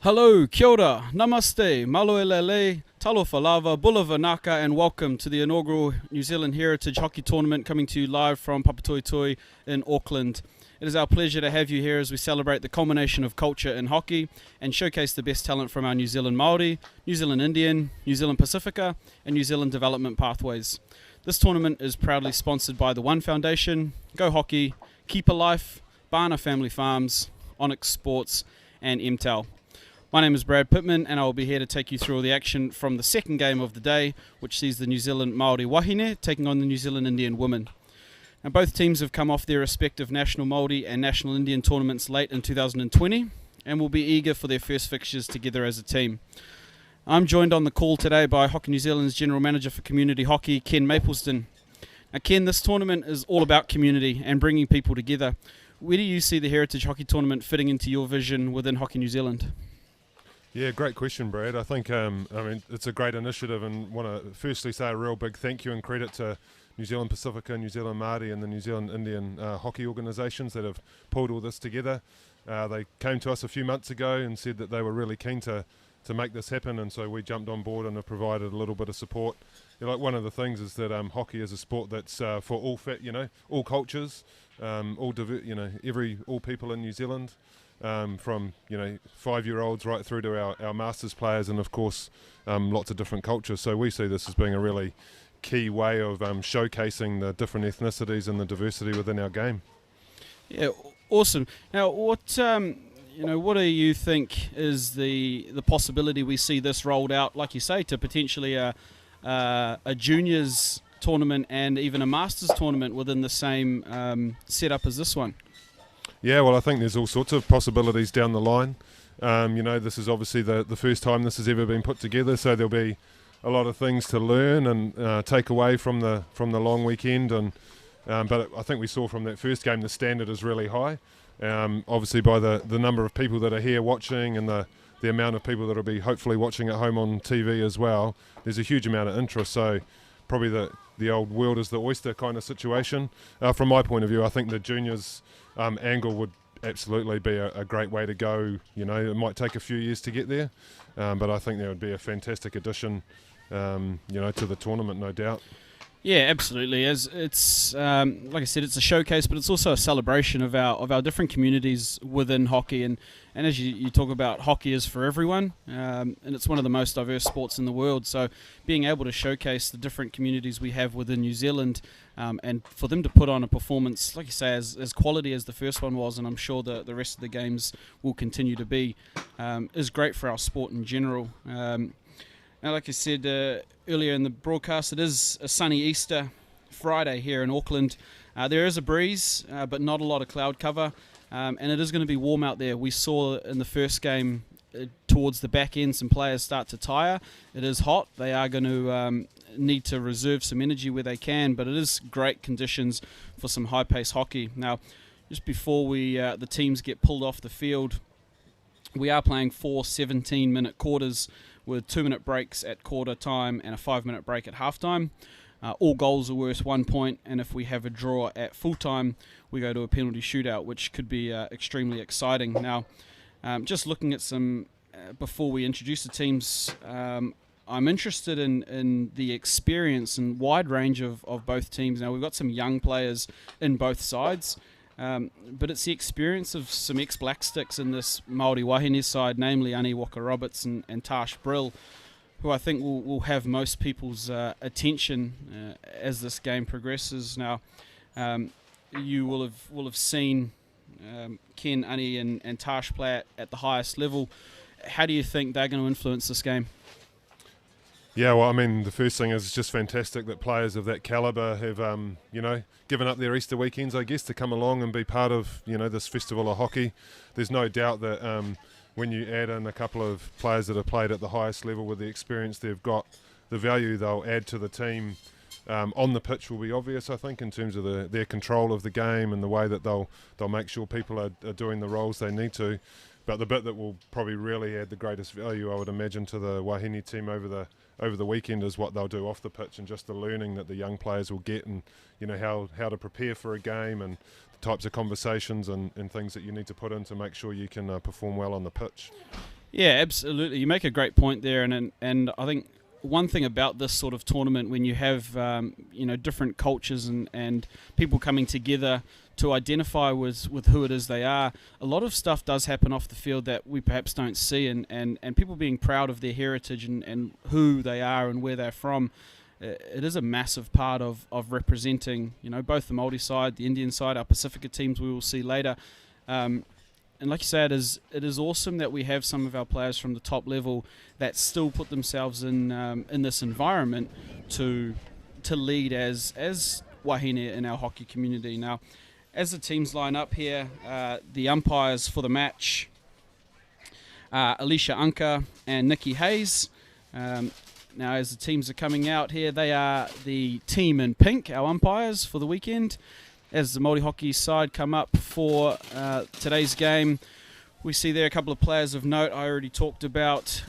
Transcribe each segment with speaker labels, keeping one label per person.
Speaker 1: Hello, kia ora, namaste, maloelele, talofa lava, bulava naka, and welcome to the inaugural New Zealand Heritage Hockey Tournament coming to you live from Papatoetoe in Auckland. It is our pleasure to have you here as we celebrate the culmination of culture in hockey and showcase the best talent from our New Zealand Maori, New Zealand Indian, New Zealand Pacifica, and New Zealand development pathways. This tournament is proudly sponsored by the One Foundation, Go Hockey, Keep Alive, Bana Family Farms, Onyx Sports, and MTEL. My name is Brad Pittman, and I will be here to take you through all the action from the second game of the day, which sees the New Zealand Maori Wahine taking on the New Zealand Indian women. Now, both teams have come off their respective National Maori and National Indian tournaments late in 2020, and will be eager for their first fixtures together as a team. I'm joined on the call today by Hockey New Zealand's General Manager for Community Hockey, Ken Mapleston. Now, Ken, this tournament is all about community and bringing people together. Where do you see the Heritage Hockey Tournament fitting into your vision within Hockey New Zealand?
Speaker 2: Yeah, great question, Brad. I think it's a great initiative, and want to firstly say a real big thank you and credit to New Zealand Pacifica, New Zealand Maori and the New Zealand Indian hockey organisations that have pulled all this together. They came to us a few months ago and said that they were really keen to make this happen, and so we jumped on board and have provided a little bit of support. One of the things is that hockey is a sport that's for all cultures, all people in New Zealand. From 5-year-olds right through to our masters players, and of course lots of different cultures. So we see this as being a really key way of showcasing the different ethnicities and the diversity within our game.
Speaker 1: Yeah, awesome. Now, what do you think is the possibility we see this rolled out, like you say, to potentially a juniors tournament and even a masters tournament within the same setup as this one?
Speaker 2: Yeah, well, I think there's all sorts of possibilities down the line. This is obviously the first time this has ever been put together, so there'll be a lot of things to learn and take away from the long weekend. But I think we saw from that first game the standard is really high. Obviously, by the number of people that are here watching and the amount of people that will be hopefully watching at home on TV as well, there's a huge amount of interest. So probably the old world is the oyster kind of situation. From my point of view, I think the juniors angle would absolutely be a great way to go. It might take a few years to get there, but I think that would be a fantastic addition, to the tournament, no doubt.
Speaker 1: Yeah, absolutely. As it's like I said, it's a showcase, but it's also a celebration of our different communities within hockey. And as you talk about, hockey is for everyone, and it's one of the most diverse sports in the world. So being able to showcase the different communities we have within New Zealand, and for them to put on a performance, like you say, as quality as the first one was, and I'm sure the rest of the games will continue to be, is great for our sport in general. Now, like I said earlier in the broadcast, it is a sunny Easter Friday here in Auckland. There is a breeze, but not a lot of cloud cover, and it is going to be warm out there. We saw in the first game towards the back end some players start to tire. It is hot. They are going to need to reserve some energy where they can, but it is great conditions for some high-paced hockey. Now, just before the teams get pulled off the field, we are playing 4 17-minute quarters with 2-minute breaks at quarter time and a 5-minute break at half time. All goals are worth 1 point, and if we have a draw at full time, we go to a penalty shootout, which could be extremely exciting. Now, just looking at some, before we introduce the teams, I'm interested in the experience and wide range of both teams. Now, we've got some young players in both sides, but it's the experience of some ex-Black Sticks in this Maori Wahine side, namely Ani Walker-Roberts and Tash Brill, who I think will have most people's attention as this game progresses. Now, you will have seen Ken, Ani and Tash play at the highest level. How do you think they're going to influence this game?
Speaker 2: Yeah, well, I mean, the first thing is just fantastic that players of that calibre have, given up their Easter weekends, I guess, to come along and be part of, this festival of hockey. There's no doubt that when you add in a couple of players that have played at the highest level with the experience they've got, the value they'll add to the team on the pitch will be obvious, I think, in terms of their control of the game and the way that they'll make sure people are doing the roles they need to. But the bit that will probably really add the greatest value, I would imagine, to the Wahine team over the weekend is what they'll do off the pitch, and just the learning that the young players will get, and how to prepare for a game, and the types of conversations and things that you need to put in to make sure you can perform well on the pitch.
Speaker 1: Yeah, absolutely. You make a great point there, and I think one thing about this sort of tournament, when you have different cultures and people coming together to identify with who it is they are, a lot of stuff does happen off the field that we perhaps don't see, and people being proud of their heritage and who they are and where they're from. It is a massive part of representing, both the Maori side, the Indian side, our Pacifica teams we will see later. And like you say, it is awesome that we have some of our players from the top level that still put themselves in this environment to lead as wahine in our hockey community. Now, as the teams line up here, the umpires for the match, Alicia Anka and Nikki Hayes. Now, as the teams are coming out here, they are the team in pink, our umpires for the weekend. As the Māori hockey side come up for today's game, we see there a couple of players of note. I already talked about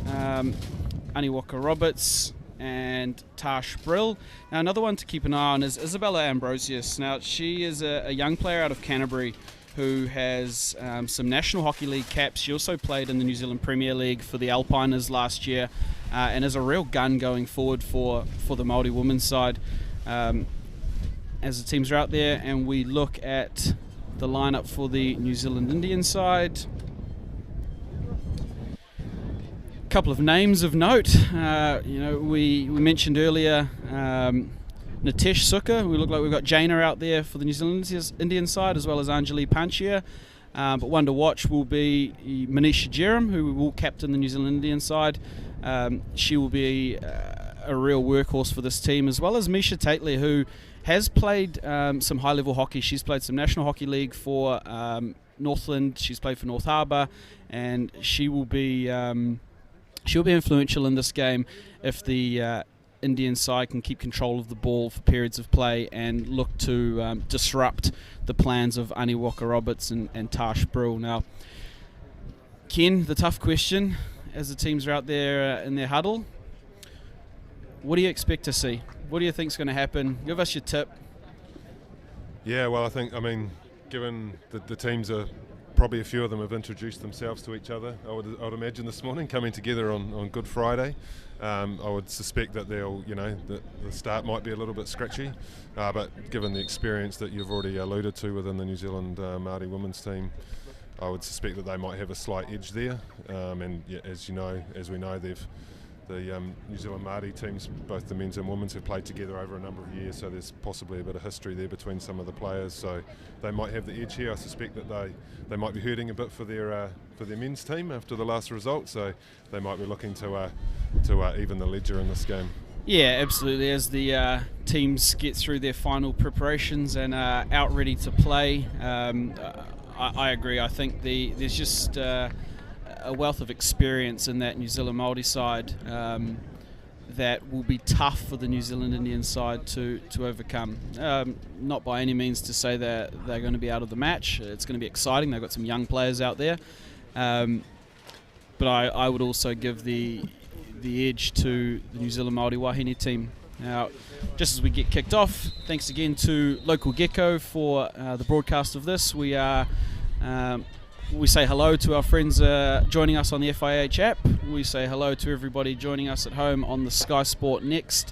Speaker 1: Aniwaka Roberts and Tash Brill. Now, another one to keep an eye on is Isabella Ambrosius. Now, she is a young player out of Canterbury who has some National Hockey League caps. She also played in the New Zealand Premier League for the Alpiners last year, and is a real gun going forward for the Māori women's side. As the teams are out there and we look at the lineup for the New Zealand Indian side, a couple of names of note. We mentioned earlier Nitesh Sukha. We look like we've got Jaina out there for the New Zealand Indian side, as well as Anjali Panchia. But one to watch will be Manisha Jerem, who will captain the New Zealand Indian side. She will be a real workhorse for this team, as well as Misha Tately, who has played some high-level hockey. She's played some National Hockey League for Northland. She's played for North Harbour, and she'll be influential in this game if the Indian side can keep control of the ball for periods of play and look to disrupt the plans of Aniwaka Roberts and Tash Brill. Now, Ken, the tough question as the teams are out there in their huddle, what do you expect to see? What do you think is going to happen? Give us your tip.
Speaker 2: Yeah, well, I mean, given the teams are, probably a few of them have introduced themselves to each other, I would imagine this morning, coming together on Good Friday. I would suspect that the start might be a little bit scratchy, but given the experience that you've already alluded to within the New Zealand Māori women's team, I would suspect that they might have a slight edge there. And yeah, as we know, the New Zealand Māori teams, both the men's and women's, have played together over a number of years, so there's possibly a bit of history there between some of the players, so they might have the edge here. I suspect that they might be hurting a bit for their men's team after the last result, so they might be looking to even the ledger in this game. Yeah,
Speaker 1: absolutely. As the teams get through their final preparations and are out ready to play, I agree. I think there's just a wealth of experience in that New Zealand Māori side that will be tough for the New Zealand Indian side to overcome. Not by any means to say that they're going to be out of the match. It's going to be exciting. They've got some young players out there. But I would also give the edge to the New Zealand Māori Wahine team. Now, just as we get kicked off, thanks again to Local Gecko for the broadcast of this. We say hello to our friends joining us on the FIH app. We say hello to everybody joining us at home on the skysportnext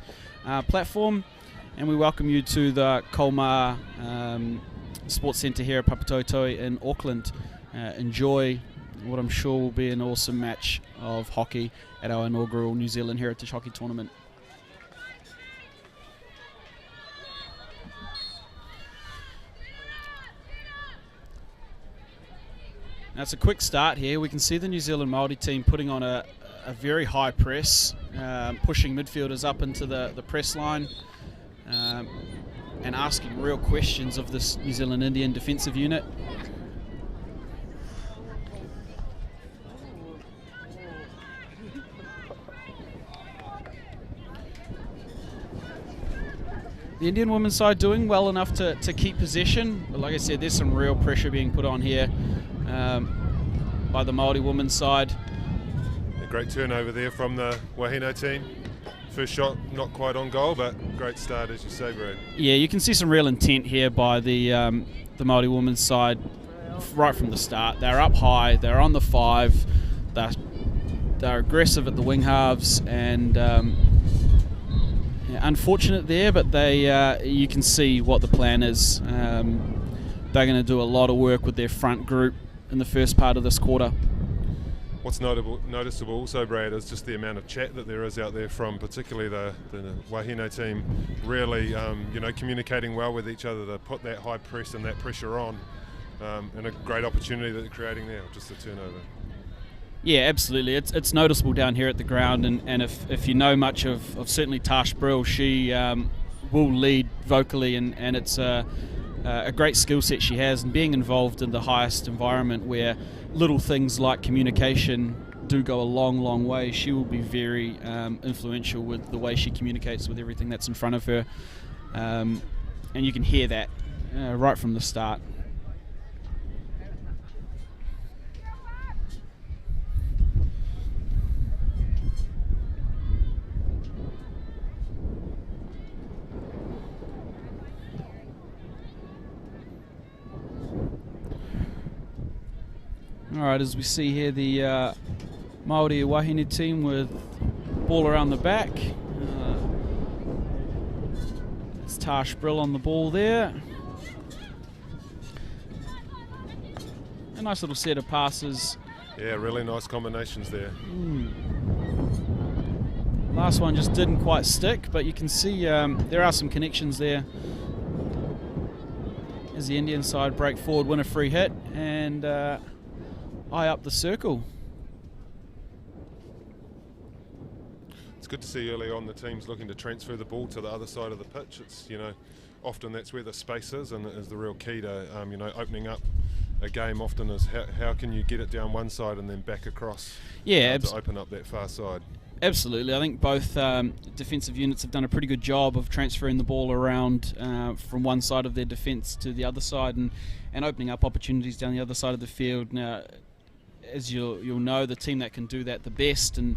Speaker 1: platform. And we welcome you to the Kolmar Sports Centre here at Papatotoi in Auckland. Enjoy what I'm sure will be an awesome match of hockey at our inaugural New Zealand Heritage Hockey Tournament. Now, it's a quick start here. We can see the New Zealand Māori team putting on a very high press, pushing midfielders up into the press line and asking real questions of this New Zealand Indian defensive unit. The Indian women's side doing well enough to keep possession, but like I said, there's some real pressure being put on here by the Māori women's side.
Speaker 2: A great turnover there from the Wahine team. First shot not quite on goal, but great start, as you say, Brad.
Speaker 1: Yeah, you can see some real intent here by the Māori women's side right from the start. They're up high, they're on the 5, they're they're aggressive at the wing halves, and unfortunate there, but they you can see what the plan is. They're going to do a lot of work with their front group in the first part of this quarter.
Speaker 2: What's noticeable also, Brad, is just the amount of chat that there is out there from particularly the Wahine team, really communicating well with each other to put that high press and that pressure on, and a great opportunity that they're creating there, just the turnover.
Speaker 1: Yeah, absolutely. It's noticeable down here at the ground, and if you know much of certainly Tash Brill, she will lead vocally, and it's a great skill set she has, and being involved in the highest environment where little things like communication do go a long way, she will be very influential with the way she communicates with everything that's in front of her, and you can hear that right from the start. Alright, as we see here, the Maori Wahine team with ball around the back. It's Tash Brill on the ball there. A nice little set of passes.
Speaker 2: Yeah, really nice combinations there.
Speaker 1: Last one just didn't quite stick, but you can see there are some connections there. As the Indian side break forward, win a free hit, and eye up the circle.
Speaker 2: It's good to see early on the teams looking to transfer the ball to the other side of the pitch. It's often that's where the space is, and is the real key to opening up a game. Often is how can you get it down one side and then back across?
Speaker 1: Yeah,
Speaker 2: to open up that far side.
Speaker 1: Absolutely. I think both defensive units have done a pretty good job of transferring the ball around from one side of their defence to the other side, and opening up opportunities down the other side of the field. Now, as you'll know, the team that can do that the best and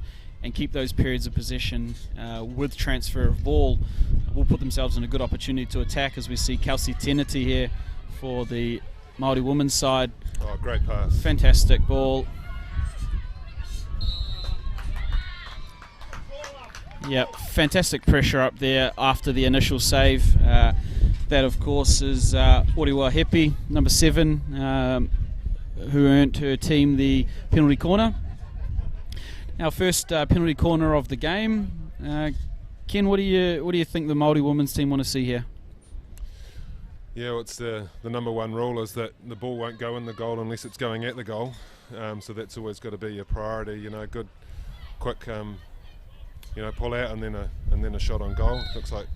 Speaker 1: keep those periods of possession with transfer of ball will put themselves in a good opportunity to attack, as we see Kelsey Teneti here for the Māori women's side.
Speaker 2: Oh, great pass.
Speaker 1: Fantastic ball. Yep, fantastic pressure up there after the initial save. That, of course, is Oriwa Hepi, number 7, who earned her team the penalty corner. Our first penalty corner of the game. Ken, what do you think the Māori women's team want to see here?
Speaker 2: Yeah, well, it's the number one rule is that the ball won't go in the goal unless it's going at the goal. So that's always got to be a priority. Good, quick, pull out and then a shot on goal. Looks like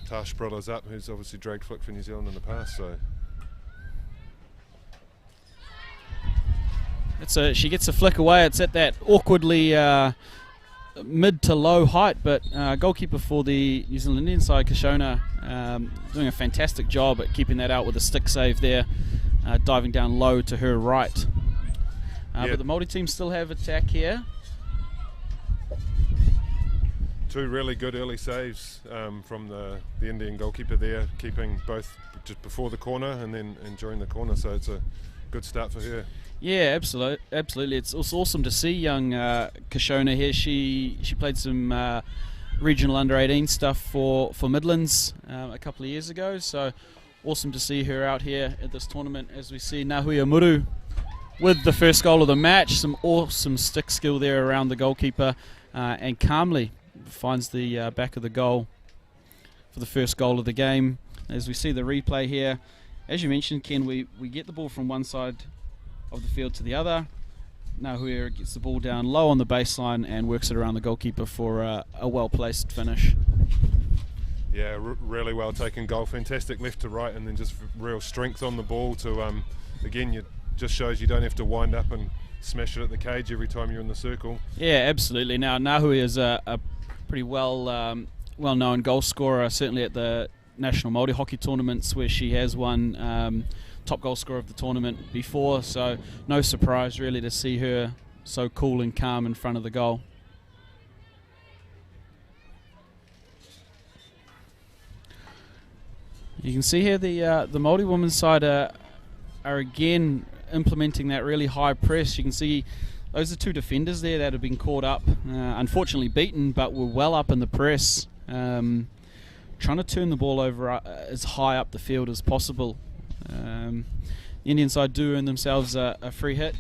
Speaker 2: Tash Brill is up, who's obviously dragged flick for New Zealand in the past. So.
Speaker 1: She gets a flick away. It's at that awkwardly mid to low height, but goalkeeper for the New Zealand Indian side, Kashona, doing a fantastic job at keeping that out with a stick save there, diving down low to her right. But the Māori team still have attack here.
Speaker 2: 2 really good early saves from the Indian goalkeeper there, keeping both just before the corner and then during the corner, so it's a good start for her. Yeah,
Speaker 1: absolutely. It's also awesome to see young Kashona here. She played some regional under-18 stuff for Midlands a couple of years ago, so awesome to see her out here at this tournament. As we see Nahuia Muru with the first goal of the match, some awesome stick skill there around the goalkeeper, and calmly finds the back of the goal for the first goal of the game. As we see the replay here, as you mentioned, Ken, we get the ball from one side of the field to the other. Nahuia gets the ball down low on the baseline and works it around the goalkeeper for a well-placed finish.
Speaker 2: Yeah, really well taken goal. Fantastic left to right, and then just real strength on the ball to, again, it just shows you don't have to wind up and smash it at the cage every time you're in the circle.
Speaker 1: Yeah, absolutely. Now, Nahuia is a pretty well-known goal scorer, certainly at the national Māori hockey tournaments where she has won top goal scorer of the tournament before, so no surprise really to see her so cool and calm in front of the goal. You can see here the Māori women's side are again implementing that really high press. You can see those are two defenders there that have been caught up, unfortunately beaten, but were well up in the press, trying to turn the ball over as high up the field as possible. The Indian side do earn themselves a free hit.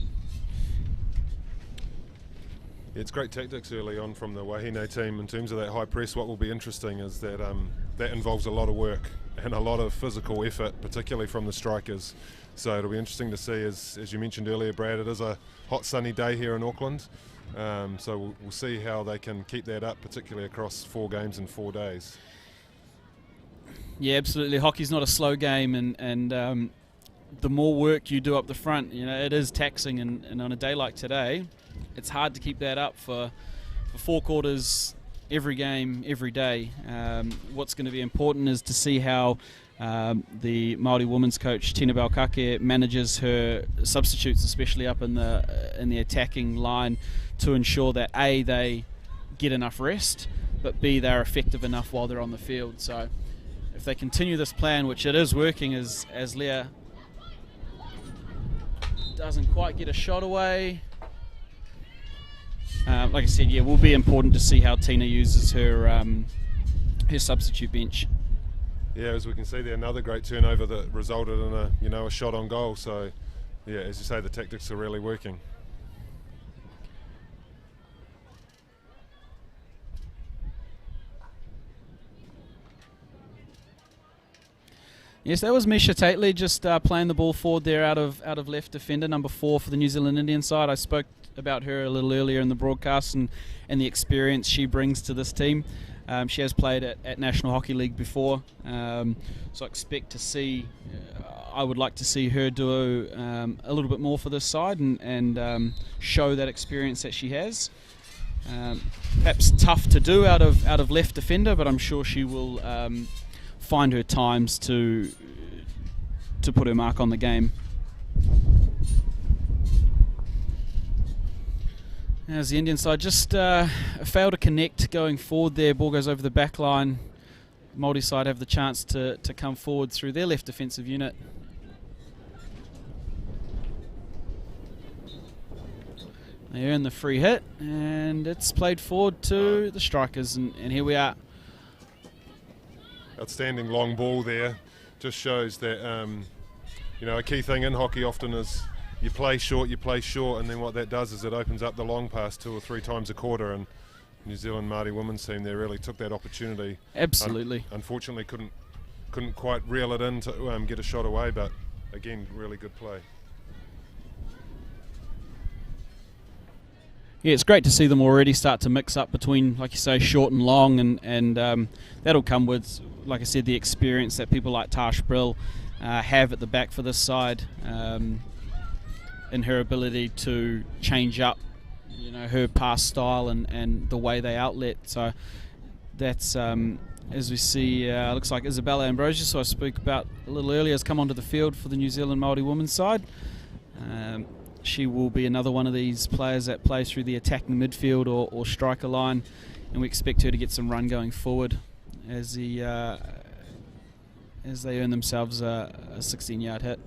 Speaker 2: It's great tactics early on from the Wahine team in terms of that high press. What will be interesting is that that involves a lot of work and a lot of physical effort, particularly from the strikers. So it'll be interesting to see, as you mentioned earlier, Brad, it is a hot sunny day here in Auckland. So we'll see how they can keep that up, particularly across 4 games in 4 days.
Speaker 1: Yeah, absolutely. Hockey's not a slow game, and the more work you do up the front, it is taxing, and on a day like today, it's hard to keep that up for 4 quarters every game, every day. What's going to be important is to see how the Maori women's coach Tina Balkake manages her substitutes, especially up in the attacking line, to ensure that A, they get enough rest, but B, they're effective enough while they're on the field. So if they continue this plan, which it is working, as Leah doesn't quite get a shot away. Like I said, yeah, it will be important to see how Tina uses her substitute bench.
Speaker 2: Yeah, as we can see there, another great turnover that resulted in a shot on goal. So, yeah, as you say, the tactics are really working.
Speaker 1: Yes, that was Misha Tately just playing the ball forward there out of left defender, number 4 for the New Zealand Indian side. I spoke about her a little earlier in the broadcast and the experience she brings to this team. She has played at National Hockey League before, so I expect to see, I would like to see her do a little bit more for this side and show that experience that she has. Perhaps tough to do out of left defender, but I'm sure she will find her times to put her mark on the game. As the Indian side just failed to connect going forward there, ball goes over the back line. Māori side have the chance to come forward through their left defensive unit. They earn the free hit, and it's played forward to the strikers, and here we are.
Speaker 2: Outstanding long ball there. Just shows that a key thing in hockey often is you play short, and then what that does is it opens up the long pass 2 or 3 times a quarter, and New Zealand Māori women's team there really took that opportunity.
Speaker 1: Absolutely.
Speaker 2: Unfortunately couldn't quite reel it in to get a shot away, but again, really good play.
Speaker 1: Yeah, it's great to see them already start to mix up between, like you say, short and long, and that'll come with, like I said, the experience that people like Tash Brill have at the back for this side, in her ability to change up, her pass style and the way they outlet. So that's, as we see, looks like Isabella Ambrosius, who I spoke about a little earlier, has come onto the field for the New Zealand Māori women's side. She will be another one of these players that plays through the attacking midfield or striker line, and we expect her to get some run going forward as they earn themselves a 16-yard hit.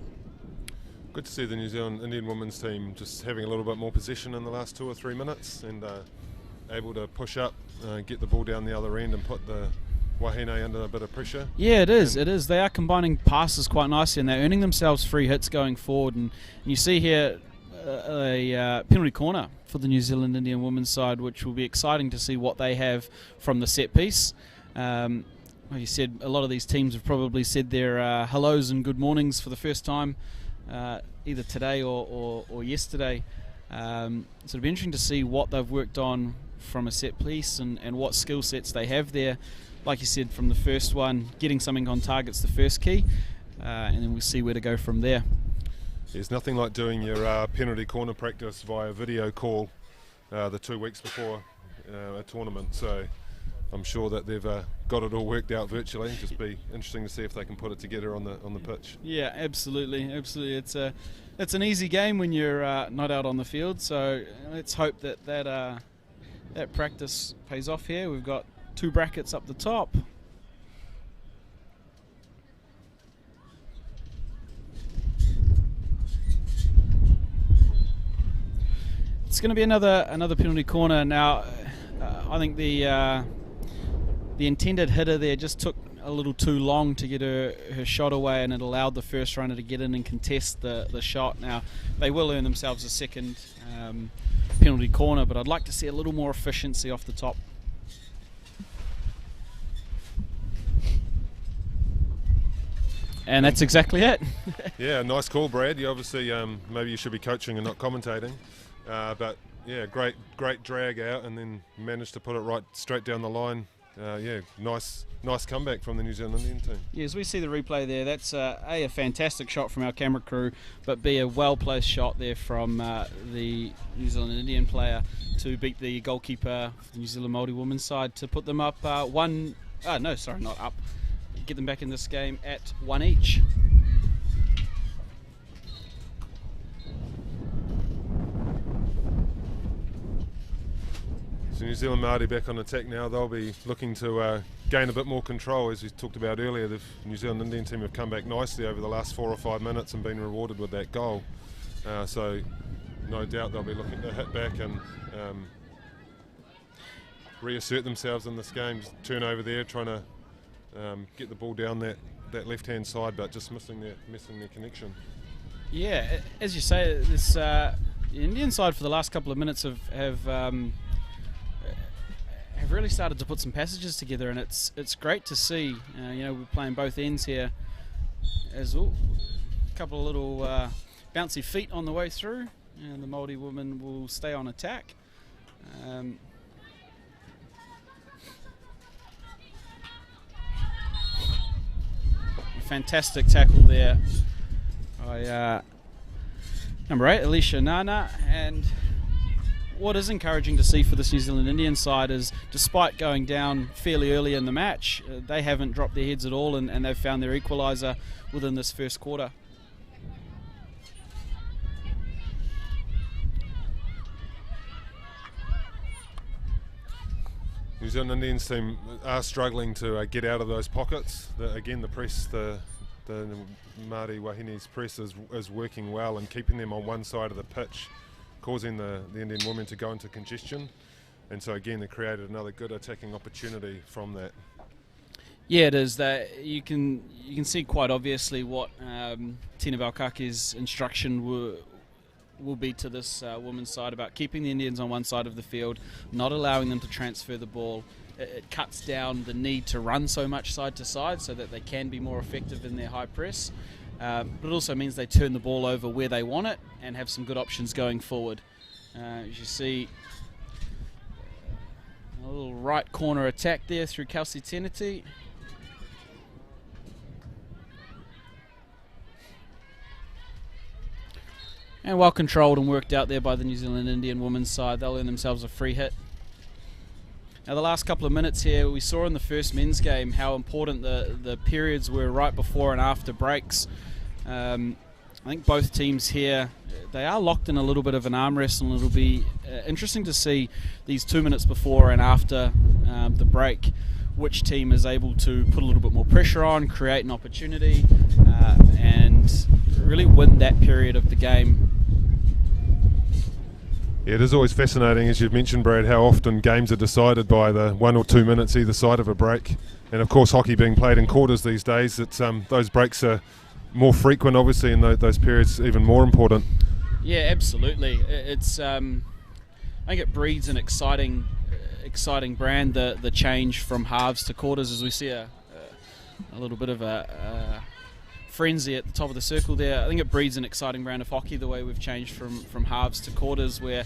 Speaker 2: Good to see the New Zealand Indian women's team just having a little bit more possession in the last 2 or 3 minutes and able to push up, get the ball down the other end and put the Wahine under a bit of pressure.
Speaker 1: Yeah, it is. They are combining passes quite nicely, and they're earning themselves free hits going forward. And you see here a penalty corner for the New Zealand Indian women's side, which will be exciting to see what they have from the set piece. Like you said, a lot of these teams have probably said their hellos and good mornings for the first time, either today or yesterday. So it'll be interesting to see what they've worked on from a set piece and what skill sets they have there. Like you said, from the first one, getting something on target's the first key, and then we'll see where to go from there.
Speaker 2: There's nothing like doing your penalty corner practice via video call the 2 weeks before a tournament, so I'm sure that they've got it all worked out virtually. Just be interesting to see if they can put it together on the pitch.
Speaker 1: Yeah, absolutely. It's an easy game when you're not out on the field, so let's hope that practice pays off here. We've got 2 brackets up the top. It's going to be another penalty corner now. I think the intended hitter there just took a little too long to get her shot away, and it allowed the first runner to get in and contest the shot. Now they will earn themselves a second penalty corner, but I'd like to see a little more efficiency off the top. And that's exactly it.
Speaker 2: Yeah, nice call, Brad. You obviously maybe you should be coaching and not commentating, but yeah, great drag out, and then managed to put it right straight down the line. Yeah, nice comeback from the New Zealand Indian team.
Speaker 1: Yeah, as we see the replay there, that's a fantastic shot from our camera crew, but B, a well-placed shot there from the New Zealand Indian player to beat the goalkeeper for the New Zealand Maori women's side to put them up not up, get them back in this game at 1 each.
Speaker 2: So New Zealand Māori back on attack now. They'll be looking to gain a bit more control, as we talked about earlier. The New Zealand Indian team have come back nicely over the last 4 or 5 minutes and been rewarded with that goal. So no doubt they'll be looking to hit back and reassert themselves in this game. Just turn over there, trying to get the ball down that left-hand side, but just missing their connection.
Speaker 1: Yeah, as you say, this the Indian side for the last couple of minutes have really started to put some passages together, and it's great to see. We're playing both ends here. As a couple of little bouncy feet on the way through, and the Maori women will stay on attack. Fantastic tackle there by number 8, Alicia Nana. And what is encouraging to see for this New Zealand Indian side is, despite going down fairly early in the match, they haven't dropped their heads at all, and they've found their equaliser within this first quarter.
Speaker 2: New Zealand Indians team are struggling to get out of those pockets. Again, the press, the Māori Wahini's press is working well and keeping them on one side of the pitch, causing the Indian women to go into congestion. And so again, they created another good attacking opportunity from that.
Speaker 1: Yeah, it is. That you can see quite obviously what Tina Valkake's instruction will be to this women's side about keeping the Indians on one side of the field, not allowing them to transfer the ball. It cuts down the need to run so much side to side so that they can be more effective in their high press. But it also means they turn the ball over where they want it and have some good options going forward. As you see, a little right corner attack there through Kelsey Teneti. And well controlled and worked out there by the New Zealand Indian women's side. They'll earn themselves a free hit. Now the last couple of minutes here, we saw in the first men's game how important the periods were right before and after breaks. I think both teams here, they are locked in a little bit of an arm wrestle, and it'll be interesting to see these 2 minutes before and after the break, which team is able to put a little bit more pressure on, create an opportunity, and really win that period of the game.
Speaker 2: Yeah, it is always fascinating, as you've mentioned, Brad, how often games are decided by the 1 or 2 minutes either side of a break. And of course, hockey being played in quarters these days, it's those breaks are more frequent, obviously, and those periods even more important.
Speaker 1: Yeah, absolutely. It's I think it breeds an exciting brand, the change from halves to quarters, as we see a little bit of a frenzy at the top of the circle there. I think it breeds an exciting brand of hockey, the way we've changed from halves to quarters, where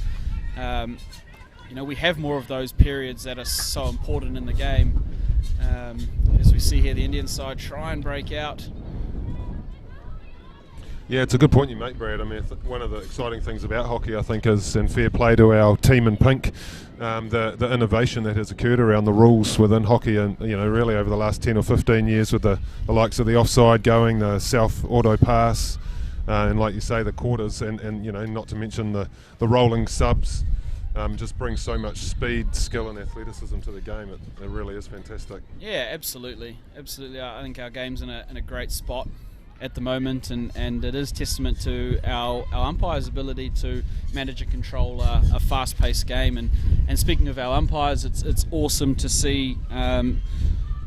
Speaker 1: we have more of those periods that are so important in the game. As we see here, the Indian side try and break out.
Speaker 2: Yeah, it's a good point you make, Brad. I mean, one of the exciting things about hockey, I think, is, and fair play to our team in pink, the innovation that has occurred around the rules within hockey, and really over the last 10 or 15 years, with the likes of the offside going, the self auto pass, and like you say, the quarters, and not to mention the rolling subs, just brings so much speed, skill, and athleticism to the game. It really is fantastic.
Speaker 1: Yeah, absolutely. I think our game's in a great spot. at the moment, and it is testament to our umpires' ability to manage and control a fast-paced game. And speaking of our umpires, it's awesome to see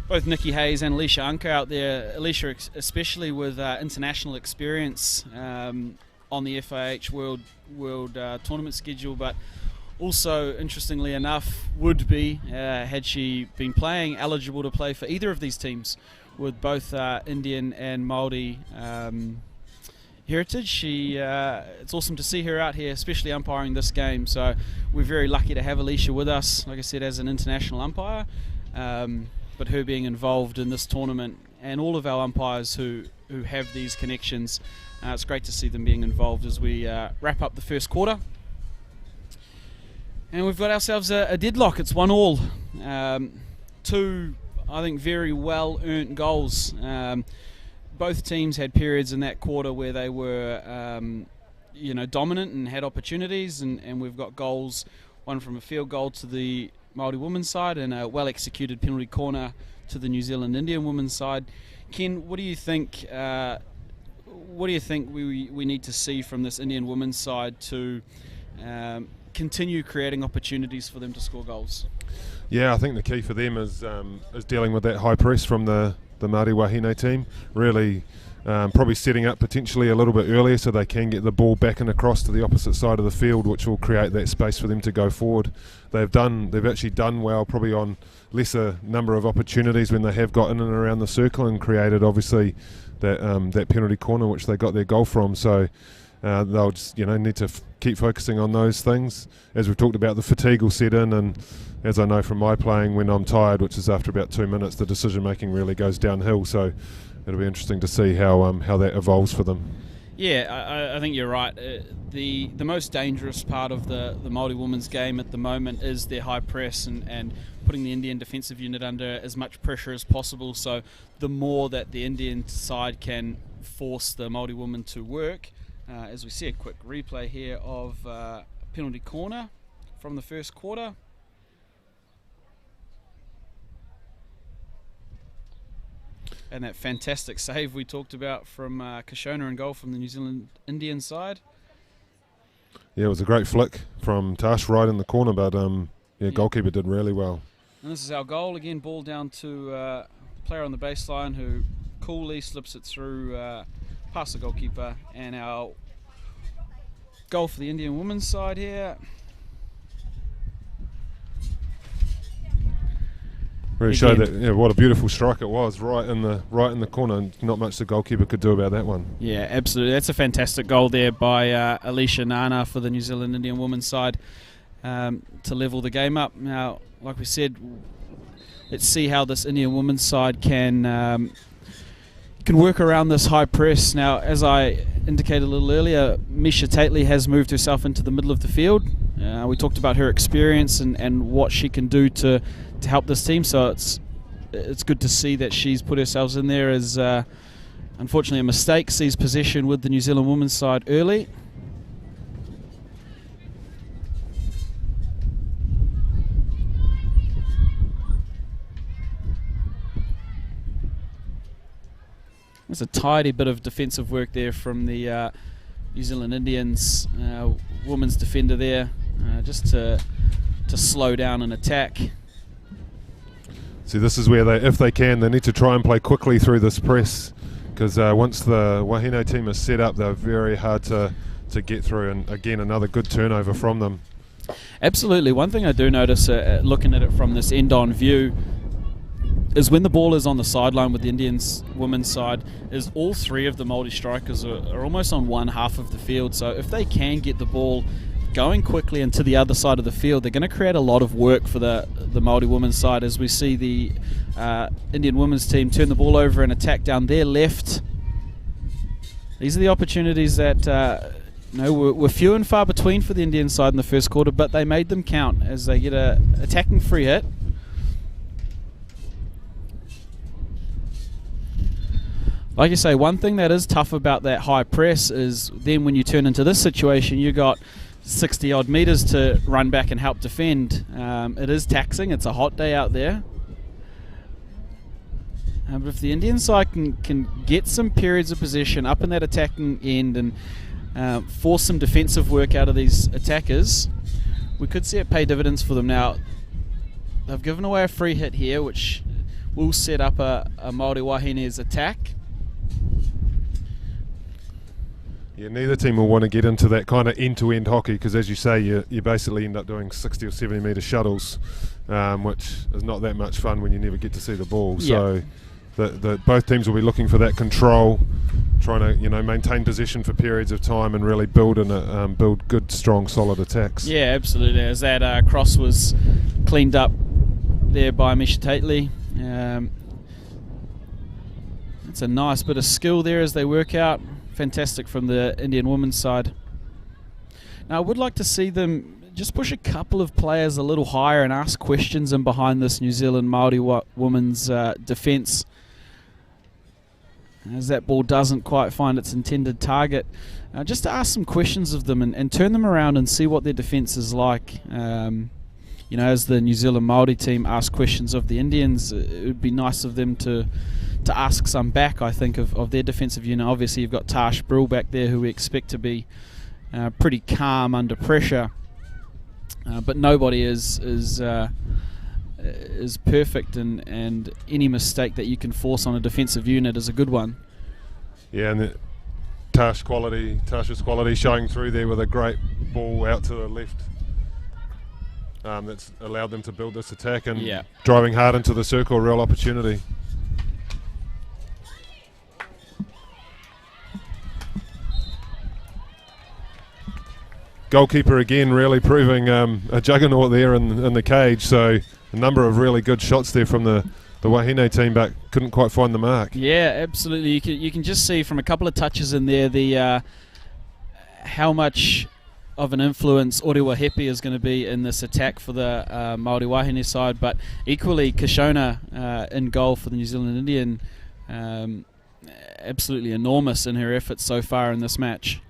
Speaker 1: both Nikki Hayes and Alicia Anka out there. Alicia especially with international experience on the FIH World Tournament schedule, but also, interestingly enough, would be, had she been playing, eligible to play for either of these teams with both Indian and Maori heritage. It's awesome to see her out here, especially umpiring this game. So we're very lucky to have Alicia with us, like I said, as an international umpire. But her being involved in this tournament, and all of our umpires who have these connections, it's great to see them being involved as we wrap up the first quarter. And we've got ourselves a deadlock. It's 1-1. Two, I think, very well-earned goals. Both teams had periods in that quarter where they were, dominant and had opportunities, and we've got goals, one from a field goal to the Maori women's side and a well-executed penalty corner to the New Zealand Indian women's side. Ken, what do you think? We need to see from this Indian women's side to continue creating opportunities for them to score goals?
Speaker 2: Yeah, I think the key for them is dealing with that high press from the Māori Wahine team. Really, probably setting up potentially a little bit earlier so they can get the ball back and across to the opposite side of the field, which will create that space for them to go forward. They've actually done well, probably on lesser number of opportunities when they have got in and around the circle and created obviously that penalty corner which they got their goal from. So they'll just need to keep focusing on those things. As we've talked about, the fatigue will set in, and as I know from my playing, when I'm tired, which is after about 2 minutes, the decision making really goes downhill. So it'll be interesting to see how that evolves for them.
Speaker 1: Yeah, I think you're right. The most dangerous part of the Māori women's game at the moment is their high press and putting the Indian defensive unit under as much pressure as possible. So the more that the Indian side can force the Māori women to work, as we see a quick replay here of penalty corner from the first quarter. And that fantastic save we talked about from Kashona in goal from the New Zealand Indian side.
Speaker 2: Yeah, it was a great flick from Tash right in the corner, but goalkeeper did really well.
Speaker 1: And this is our goal. Again, ball down to the player on the baseline who coolly slips it through past the goalkeeper. And our goal for the Indian women's side here.
Speaker 2: Really showed that what a beautiful strike it was, right in the corner, and not much the goalkeeper could do about that one.
Speaker 1: Yeah, absolutely. That's a fantastic goal there by Alicia Nana for the New Zealand Indian women's side to level the game up. Now, like we said, let's see how this Indian women's side can work around this high press. Now, as I indicated a little earlier, Misha Tately has moved herself into the middle of the field. We talked about her experience and what she can do to help this team, so it's good to see that she's put herself in there. As unfortunately a mistake sees possession with the New Zealand women's side early. There's a tidy bit of defensive work there from the New Zealand Indians women's defender there, just to slow down an attack.
Speaker 2: See, this is where if they need to try and play quickly through this press, because once the Wahine team is set up, they're very hard to get through, and again, another good turnover from them.
Speaker 1: Absolutely. One thing I do notice looking at it from this end-on view is when the ball is on the sideline with the Indians women's side, is all three of the Māori strikers are almost on one half of the field. So if they can get the ball going quickly into the other side of the field, they're going to create a lot of work for the Māori women's side, as we see the Indian women's team turn the ball over and attack down their left. These are the opportunities that were few and far between for the Indian side in the first quarter, but they made them count as they get a attacking free hit. Like you say, one thing that is tough about that high press is then when you turn into this situation, you got 60 odd metres to run back and help defend. It is taxing. It's a hot day out there. But if the Indian side can get some periods of possession up in that attacking end and force some defensive work out of these attackers, we could see it pay dividends for them. Now, they've given away a free hit here, which will set up a Maori Wahine's attack.
Speaker 2: Yeah, neither team will want to get into that kind of end-to-end hockey because, as you say, you basically end up doing 60 or 70 metre shuttles, which is not that much fun when you never get to see the ball. So both teams will be looking for that control, trying to maintain possession for periods of time and really build good, strong, solid attacks.
Speaker 1: Yeah, absolutely. As that cross was cleaned up there by Misha Tately. It's a nice bit of skill there as they work out. Fantastic from the Indian women's side. Now I would like to see them just push a couple of players a little higher and ask questions in behind this New Zealand Maori women's defence. As that ball doesn't quite find its intended target, just to ask some questions of them and turn them around and see what their defence is like. As the New Zealand Maori team ask questions of the Indians, it would be nice of them to ask some back, I think, of their defensive unit. Obviously, you've got Tash Brill back there, who we expect to be pretty calm under pressure, but nobody is perfect, and any mistake that you can force on a defensive unit is a good one.
Speaker 2: Yeah, and Tash's quality showing through there with a great ball out to the left. That's allowed them to build this attack and driving hard into the circle, real opportunity. Goalkeeper again really proving a juggernaut there in the cage, so a number of really good shots there from the Wahine team, but couldn't quite find the mark.
Speaker 1: Yeah, absolutely. You can just see from a couple of touches in there the how much of an influence Orewa Hepi is going to be in this attack for the Māori Wahine side, but equally Kishona in goal for the New Zealand Indian, absolutely enormous in her efforts so far in this match.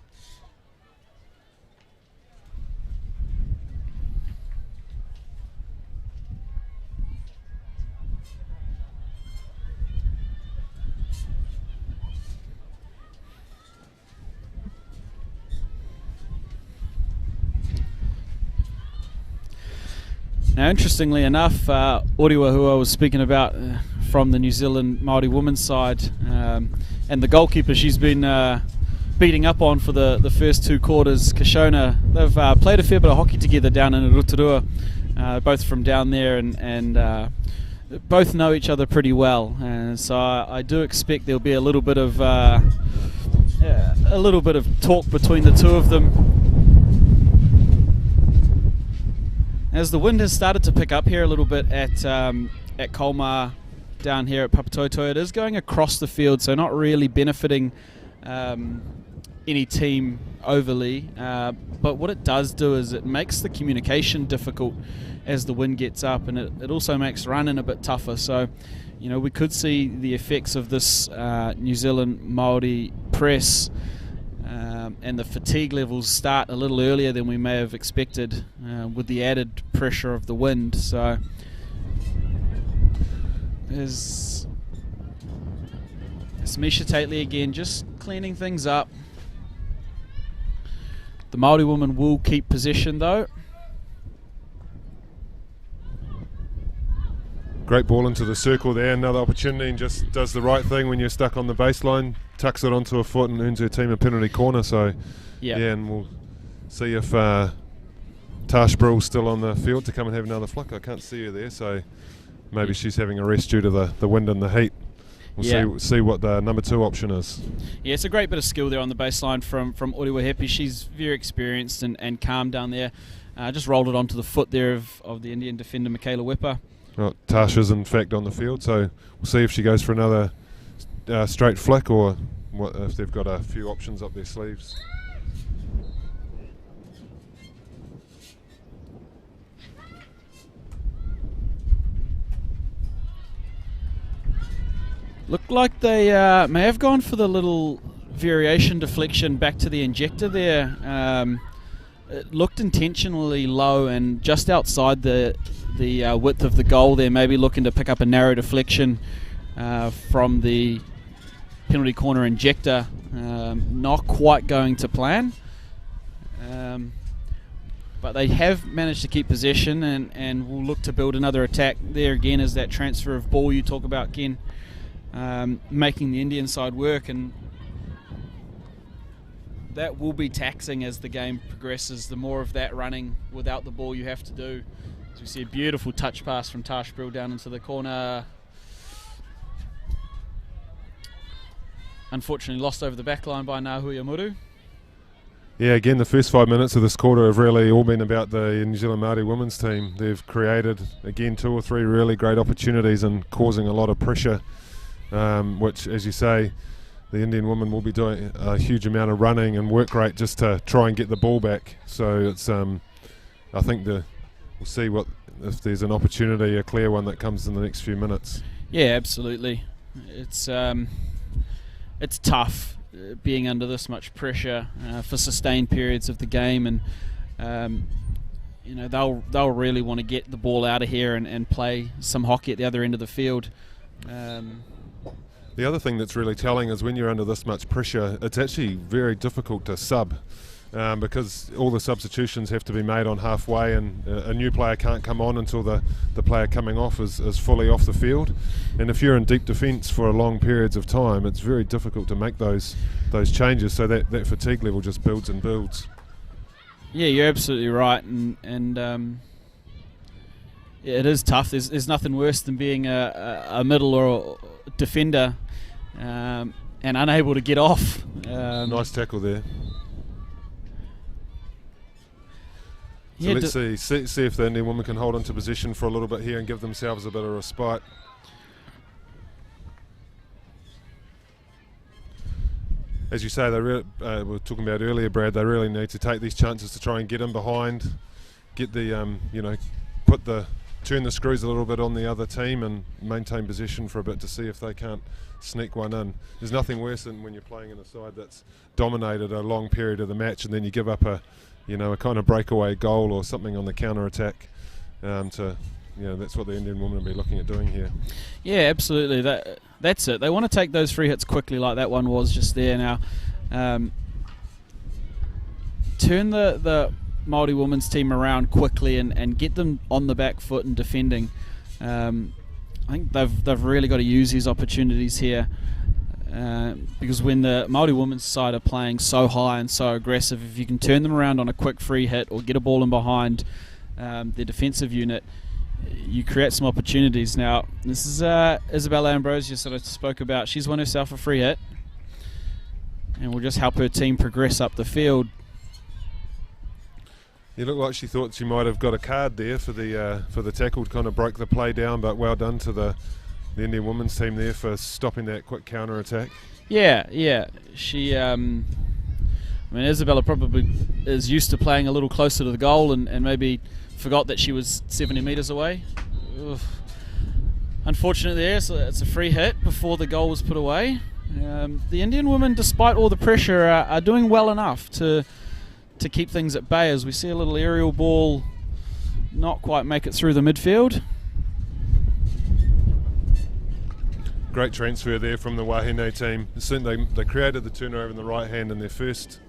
Speaker 1: Now, interestingly enough, Orewa, who I was speaking about from the New Zealand Māori women's side, and the goalkeeper she's been beating up on for the first two quarters, Kishona, they've played a fair bit of hockey together down in Rotorua, both from down there, and both know each other pretty well. So I do expect there'll be a little bit of talk between the two of them. As the wind has started to pick up here a little bit at Colmar down here at Papatoetoe, it is going across the field, so not really benefiting any team overly. But what it does do is it makes the communication difficult as the wind gets up, and it also makes running a bit tougher. So, we could see the effects of this New Zealand Māori press and the fatigue levels start a little earlier than we may have expected with the added pressure of the wind. So there's Misha Tately again, just cleaning things up. The Māori woman will keep possession though.
Speaker 2: Great ball into the circle there, another opportunity, and just does the right thing when you're stuck on the baseline, tucks it onto a foot and earns her team a penalty corner. So and we'll see if Tash Brill's still on the field to come and have another flick. I can't see her there, so maybe she's having a rest due to the wind and the heat. We'll see what the number 2 option is. Yeah,
Speaker 1: it's a great bit of skill there on the baseline from Orewa Hepi. She's very experienced and calm down there. Just rolled it onto the foot there of the Indian defender Michaela Wepa.
Speaker 2: Well, Tash is in fact on the field, so we'll see if she goes for another straight flick or if they've got a few options up their sleeves.
Speaker 1: Looked like they may have gone for the little variation deflection back to the injector there. It looked intentionally low and just outside the width of the goal there, maybe looking to pick up a narrow deflection from the penalty corner injector. Not quite going to plan. But they have managed to keep possession and will look to build another attack. There again is that transfer of ball you talk about, Ken, making the Indian side work, and that will be taxing as the game progresses. The more of that running without the ball you have to do. As we see a beautiful touch pass from Tash Brill down into the corner. Unfortunately lost over the back line by Nahuia Muru.
Speaker 2: Yeah, again, the first 5 minutes of this quarter have really all been about the New Zealand Māori women's team. They've created, again, 2 or 3 really great opportunities and causing a lot of pressure, which, as you say, the Indian women will be doing a huge amount of running and work rate just to try and get the ball back. So it's, I think we'll see if there's an opportunity, a clear one that comes in the next few minutes.
Speaker 1: Yeah, absolutely. It's tough. Being under this much pressure for sustained periods of the game, and they'll really want to get the ball out of here and play some hockey at the other end of the field.
Speaker 2: The other thing that's really telling is when you're under this much pressure, it's actually very difficult to sub, because all the substitutions have to be made on halfway, and a new player can't come on until the player coming off is fully off the field. And if you're in deep defence for long periods of time, it's very difficult to make those changes, so that fatigue level just builds and builds.
Speaker 1: Yeah, you're absolutely right, and it is tough. There's nothing worse than being a middle or a defender and unable to get off.
Speaker 2: Nice tackle there. So
Speaker 1: Yeah,
Speaker 2: let's see if the Indian women can hold onto position for a little bit here and give themselves a bit of respite. As you say, we were talking about earlier, Brad, they really need to take these chances to try and get in behind, get the, turn the screws a little bit on the other team and maintain possession for a bit to see if they can't sneak one in. There's nothing worse than when you're playing in a side that's dominated a long period of the match and then you give up a kind of breakaway goal or something on the counter attack. That's what the Indian women will be looking at doing here.
Speaker 1: Yeah, absolutely. That's it. They want to take those free hits quickly, like that one was just there. Now, turn the Māori women's team around quickly and get them on the back foot and defending. I think they've really got to use these opportunities here. Because when the Māori women's side are playing so high and so aggressive, if you can turn them around on a quick free hit or get a ball in behind their defensive unit, you create some opportunities. Now, this is Isabella Ambrosius that I spoke about. She's won herself a free hit and will just help her team progress up the field.
Speaker 2: You look like she thought she might have got a card there for the tackle to kind of break the play down, but well done to the Indian women's team there for stopping that quick counter attack. Yeah. She,
Speaker 1: Isabella probably is used to playing a little closer to the goal and maybe forgot that she was 70 metres away. Oof. Unfortunately there, so it's a free hit before the goal was put away. The Indian women, despite all the pressure, are doing well enough to keep things at bay, as we see a little aerial ball not quite make it through the midfield.
Speaker 2: Great transfer there from the Wahine team. They created the turnover in the right hand, and their first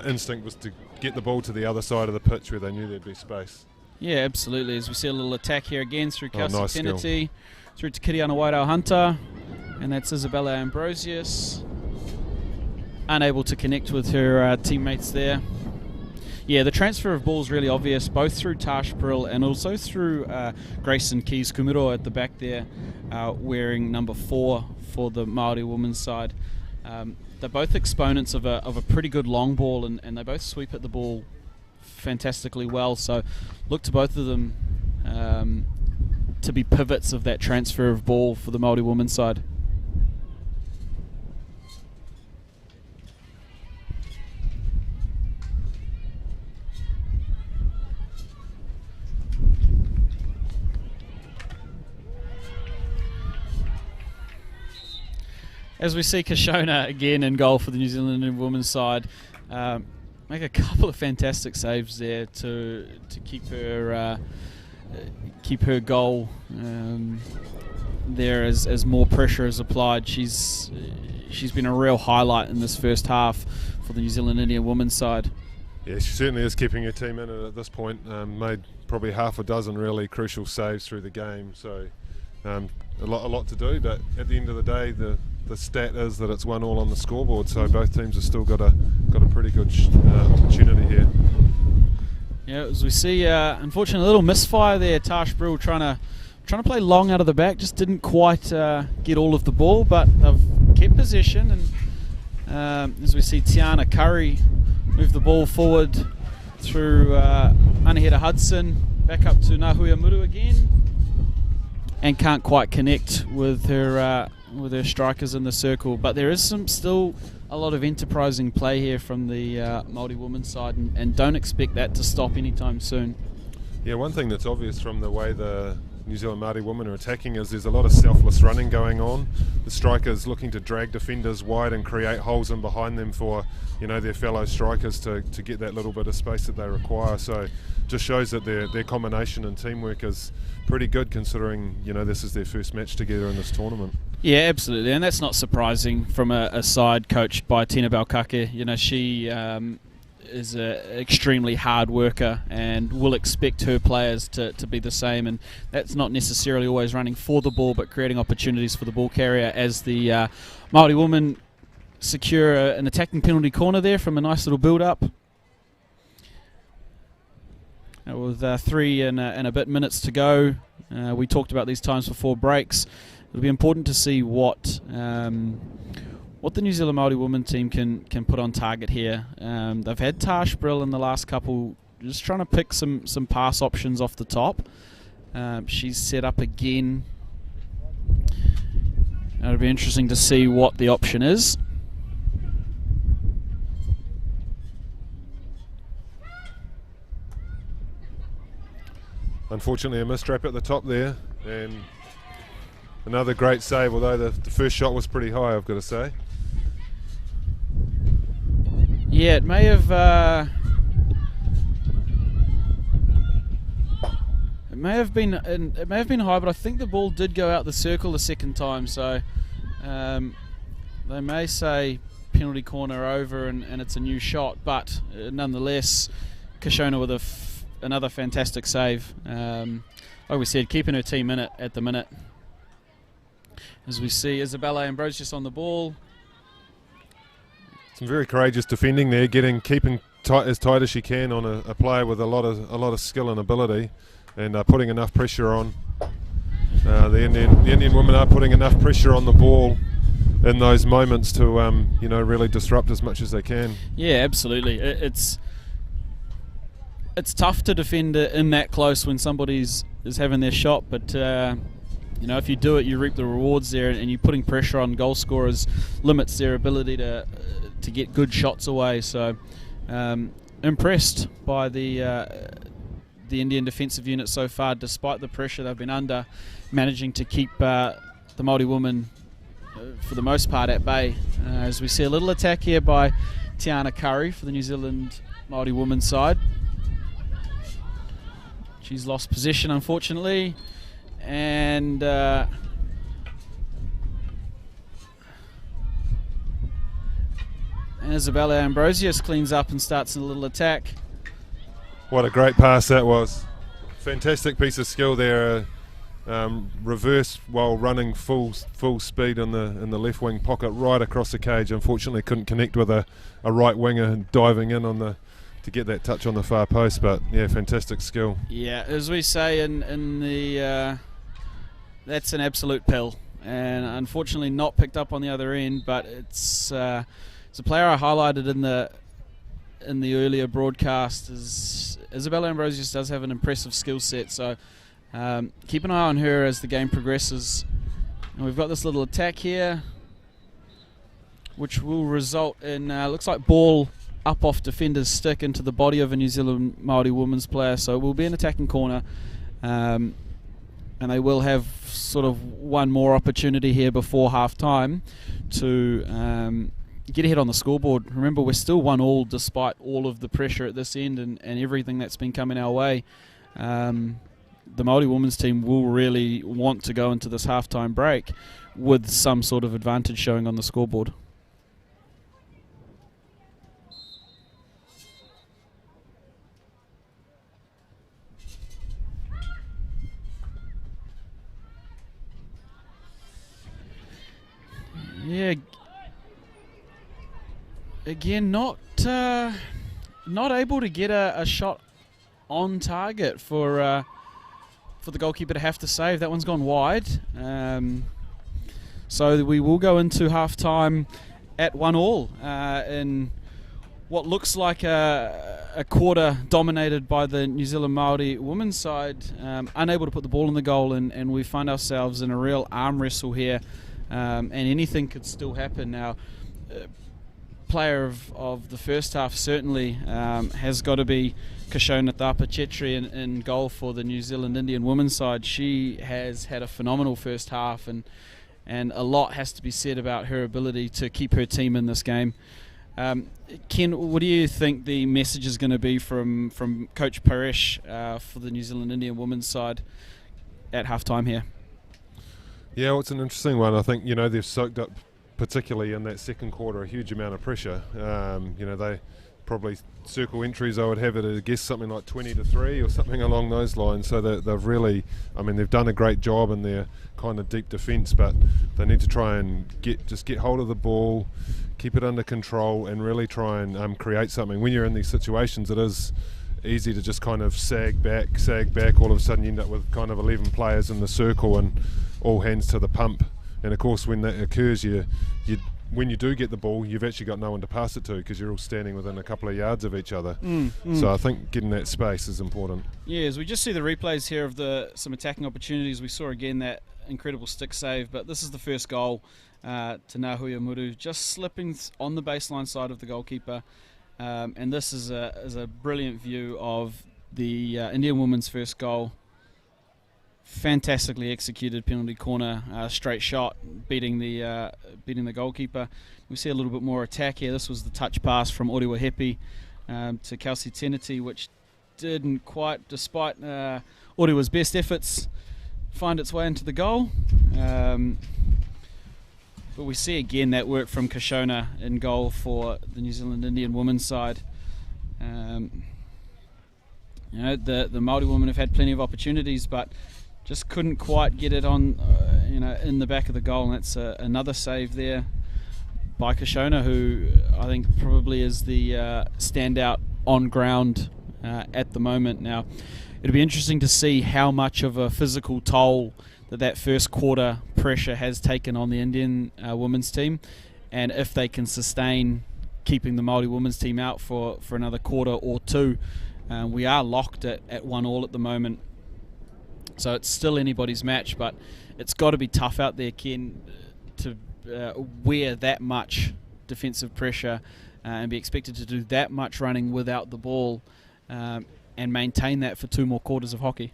Speaker 2: instinct was to get the ball to the other side of the pitch where they knew there'd be space.
Speaker 1: Yeah, absolutely. As we see a little attack here again through Kelsey
Speaker 2: nice
Speaker 1: Kennedy, through to Kiriana Wairau Hunter, and that's Isabella Ambrosius. Unable to connect with her teammates there. Yeah, the transfer of ball is really obvious, both through Tash Brill and also through Grayson Keys Kumuro at the back there, wearing number 4 for the Māori women's side. They're both exponents of a pretty good long ball, and they both sweep at the ball fantastically well. So look to both of them to be pivots of that transfer of ball for the Māori women's side. As we see Kashona again in goal for the New Zealand women's side, make a couple of fantastic saves there to keep her goal there as more pressure is applied. She's been a real highlight in this first half for the New Zealand Indian women's side.
Speaker 2: Yeah, she certainly is keeping her team in it at this point. Made probably half a dozen really crucial saves through the game, so a lot to do. But at the end of the day, the stat is that it's 1-1 on the scoreboard, so both teams have still got a pretty good opportunity here.
Speaker 1: Yeah, as we see, unfortunately, a little misfire there. Tash Brill trying to play long out of the back, just didn't quite get all of the ball, but they've kept possession. And as we see, Tiana Curry move the ball forward through Anahita Hudson, back up to Nahuia Muru again, and can't quite connect with her strikers in the circle. But there is still a lot of enterprising play here from the Māori women's side, and don't expect that to stop anytime soon.
Speaker 2: Yeah, one thing that's obvious from the way the New Zealand Māori women are attacking is there's a lot of selfless running going on. The strikers looking to drag defenders wide and create holes in behind them for their fellow strikers to get that little bit of space that they require. So just shows that their combination and teamwork is pretty good, considering this is their first match together in this tournament.
Speaker 1: Yeah, absolutely, and that's not surprising from a side coached by Tina Balkake. She is an extremely hard worker and will expect her players to be the same, and that's not necessarily always running for the ball, but creating opportunities for the ball carrier, as the Māori women secure an attacking penalty corner there from a nice little build-up. With 3 and a bit minutes to go, we talked about these times before breaks. It'll be important to see what the New Zealand Māori women team can put on target here. They've had Tash Brill in the last couple, just trying to pick some pass options off the top. She's set up again. It'll be interesting to see what the option is.
Speaker 2: Unfortunately, a mistrap at the top there, and another great save, although the first shot was pretty high, I've got to say.
Speaker 1: Yeah, it may have been high, but I think the ball did go out the circle the second time, so they may say penalty corner over and it's a new shot, but nonetheless, Kashona with another fantastic save. Like we said, keeping her team in it at the minute. As we see Isabella Ambrosius on the ball.
Speaker 2: Some very courageous defending there, keeping as tight as she can on a player with a lot of skill and ability, and putting enough pressure on. The Indian women are putting enough pressure on the ball in those moments to really disrupt as much as they can. Yeah,
Speaker 1: absolutely. It's tough to defend in that close when somebody's having their shot, but if you do it, you reap the rewards there, and you're putting pressure on goal scorers limits their ability to get good shots away. So impressed by the Indian defensive unit so far, despite the pressure they've been under, managing to keep the Māori women for the most part at bay. As we see a little attack here by Tiana Curry for the New Zealand Māori women's side. She's lost possession, unfortunately, and Isabella Ambrosius cleans up and starts a little attack.
Speaker 2: What a great pass that was. Fantastic piece of skill there. Reverse while running full speed in the left wing pocket right across the cage. Unfortunately couldn't connect with a right winger diving in to get that touch on the far post, but yeah, fantastic skill.
Speaker 1: Yeah, as we say in the that's an absolute pill, and unfortunately not picked up on the other end, but it's a player I highlighted in the earlier broadcast. Isabella Ambrosius does have an impressive skill set, so keep an eye on her as the game progresses. And we've got this little attack here, which will result in looks like ball up off defender's stick into the body of a New Zealand Māori women's player, so we'll be an attacking corner, and they will have sort of one more opportunity here before half time to get ahead on the scoreboard. Remember, we're still 1-1 despite all of the pressure at this end and everything that's been coming our way. the Maori women's team will really want to go into this halftime break with some sort of advantage showing on the scoreboard. Yeah. Again, not able to get a shot on target for the goalkeeper to have to save. That one's gone wide. So we will go into half-time at 1-1 in what looks like a quarter dominated by the New Zealand Maori women's side, unable to put the ball in the goal, and we find ourselves in a real arm wrestle here, and anything could still happen. Now, player of the first half certainly has got to be Kashona Thapa-Chetri in goal for the New Zealand Indian women's side. She has had a phenomenal first half, and a lot has to be said about her ability to keep her team in this game. Ken, what do you think the message is going to be from Coach Paresh for the New Zealand Indian women's side at half-time here?
Speaker 2: Yeah, well, it's an interesting one. I think, they've soaked up, particularly in that second quarter, a huge amount of pressure. They probably circle entries, I would have it, I guess, something like 20-3 or something along those lines. So they've really, they've done a great job in their kind of deep defence, but they need to try and get hold of the ball, keep it under control, and really try and create something. When you're in these situations, it is easy to just kind of sag back. All of a sudden you end up with kind of 11 players in the circle and all hands to the pump. And of course, when that occurs, when you do get the ball, you've actually got no one to pass it to because you're all standing within a couple of yards of each other. So I think getting that space is important. Yeah,
Speaker 1: as we just see the replays here of some attacking opportunities, we saw again that incredible stick save, but this is the first goal to Nahuia Muru, just slipping on the baseline side of the goalkeeper. And this is a brilliant view of the Indian women's first goal. Fantastically executed penalty corner, straight shot, beating the goalkeeper. We see a little bit more attack here. This was the touch pass from Oriwa Hepi to Kelsey Teneti, which didn't quite, despite Oriwa's best efforts, find its way into the goal. But we see again that work from Kashona in goal for the New Zealand Indian women's side. The Maori women have had plenty of opportunities, but just couldn't quite get it on, in the back of the goal. And that's another save there by Kashona, who I think probably is the standout on ground at the moment. Now, it'll be interesting to see how much of a physical toll that first quarter pressure has taken on the Indian women's team, and if they can sustain keeping the Maori women's team out for another quarter or two. We are locked at 1-1 at the moment. So it's still anybody's match, but it's got to be tough out there, Ken, to wear that much defensive pressure and be expected to do that much running without the ball and maintain that for 2 more quarters of hockey.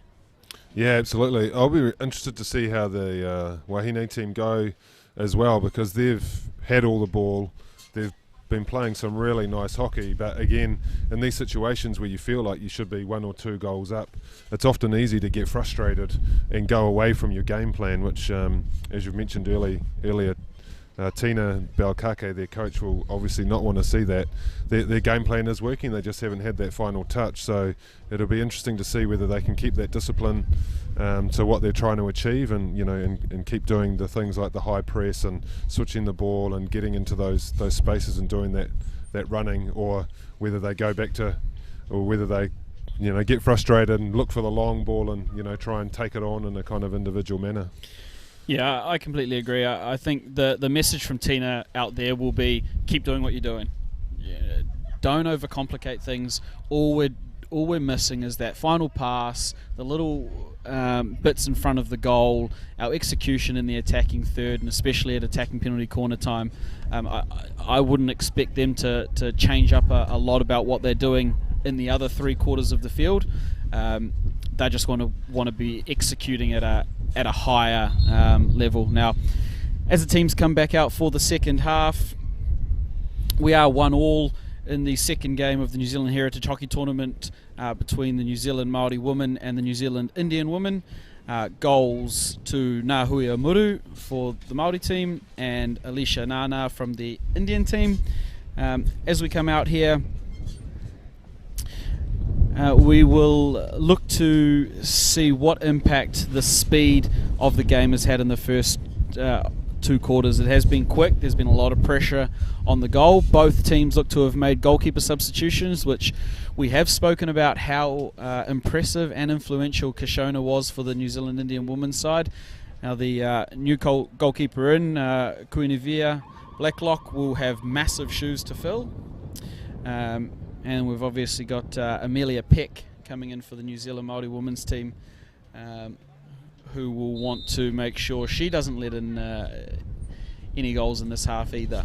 Speaker 2: Yeah, absolutely. I'll be interested to see how the Wahine team go as well, because they've had all the ball. They've been playing some really nice hockey, but again, in these situations where you feel like you should be 1 or 2 goals up, it's often easy to get frustrated and go away from your game plan, which, as you've mentioned earlier, Tina Belkake, their coach, will obviously not want to see that. Their game plan is working, they just haven't had that final touch, so it'll be interesting to see whether they can keep that discipline to what they're trying to achieve, and and keep doing the things like the high press and switching the ball and getting into those spaces and doing that running, or whether they go back to, or whether they get frustrated and look for the long ball and try and take it on in a kind of individual manner.
Speaker 1: Yeah, I completely agree. I think the message from Tina out there will be, keep doing what you're doing. Yeah, don't overcomplicate things. All we're missing is that final pass, the little bits in front of the goal, our execution in the attacking third, and especially at attacking penalty corner time. I wouldn't expect them to change up a lot about what they're doing in the other 3 quarters of the field. They just want to be executing at a higher level. Now, as the teams come back out for the second half, we are 1-1. in the second game of the New Zealand Heritage Hockey Tournament between the New Zealand Maori women and the New Zealand Indian women. Goals to Ngā Hui o Muru for the Maori team and Alicia Nana from the Indian team. As we come out here, we will look to see what impact the speed of the game has had in the first 2 quarters. It has been quick. There's been a lot of pressure on the goal. Both teams look to have made goalkeeper substitutions, which we have spoken about how impressive and influential Kashona was for the New Zealand Indian women's side. Now the new goalkeeper in, Kuinivia Blacklock, will have massive shoes to fill. And we've obviously got Amelia Peck coming in for the New Zealand Māori women's team, who will want to make sure she doesn't let in any goals in this half either.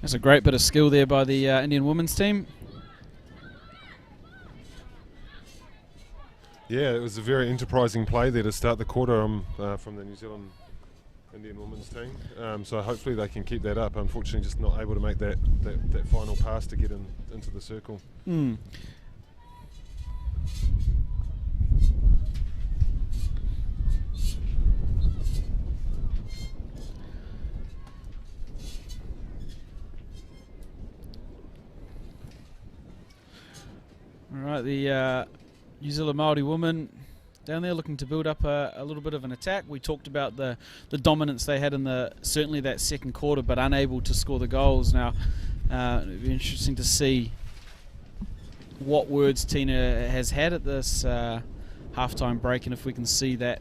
Speaker 1: There's a great bit of skill there by the Indian women's team.
Speaker 2: Yeah, it was a very enterprising play there to start the quarter from the New Zealand Indian women's team. So hopefully they can keep that up. Unfortunately, just not able to make that final pass to get into the circle.
Speaker 1: Alright, the New Zealand Māori women down there looking to build up a little bit of an attack. We talked about the dominance they had in certainly that second quarter, but unable to score the goals. Now, it'd be interesting to see what words Tina has had at this halftime break, and if we can see that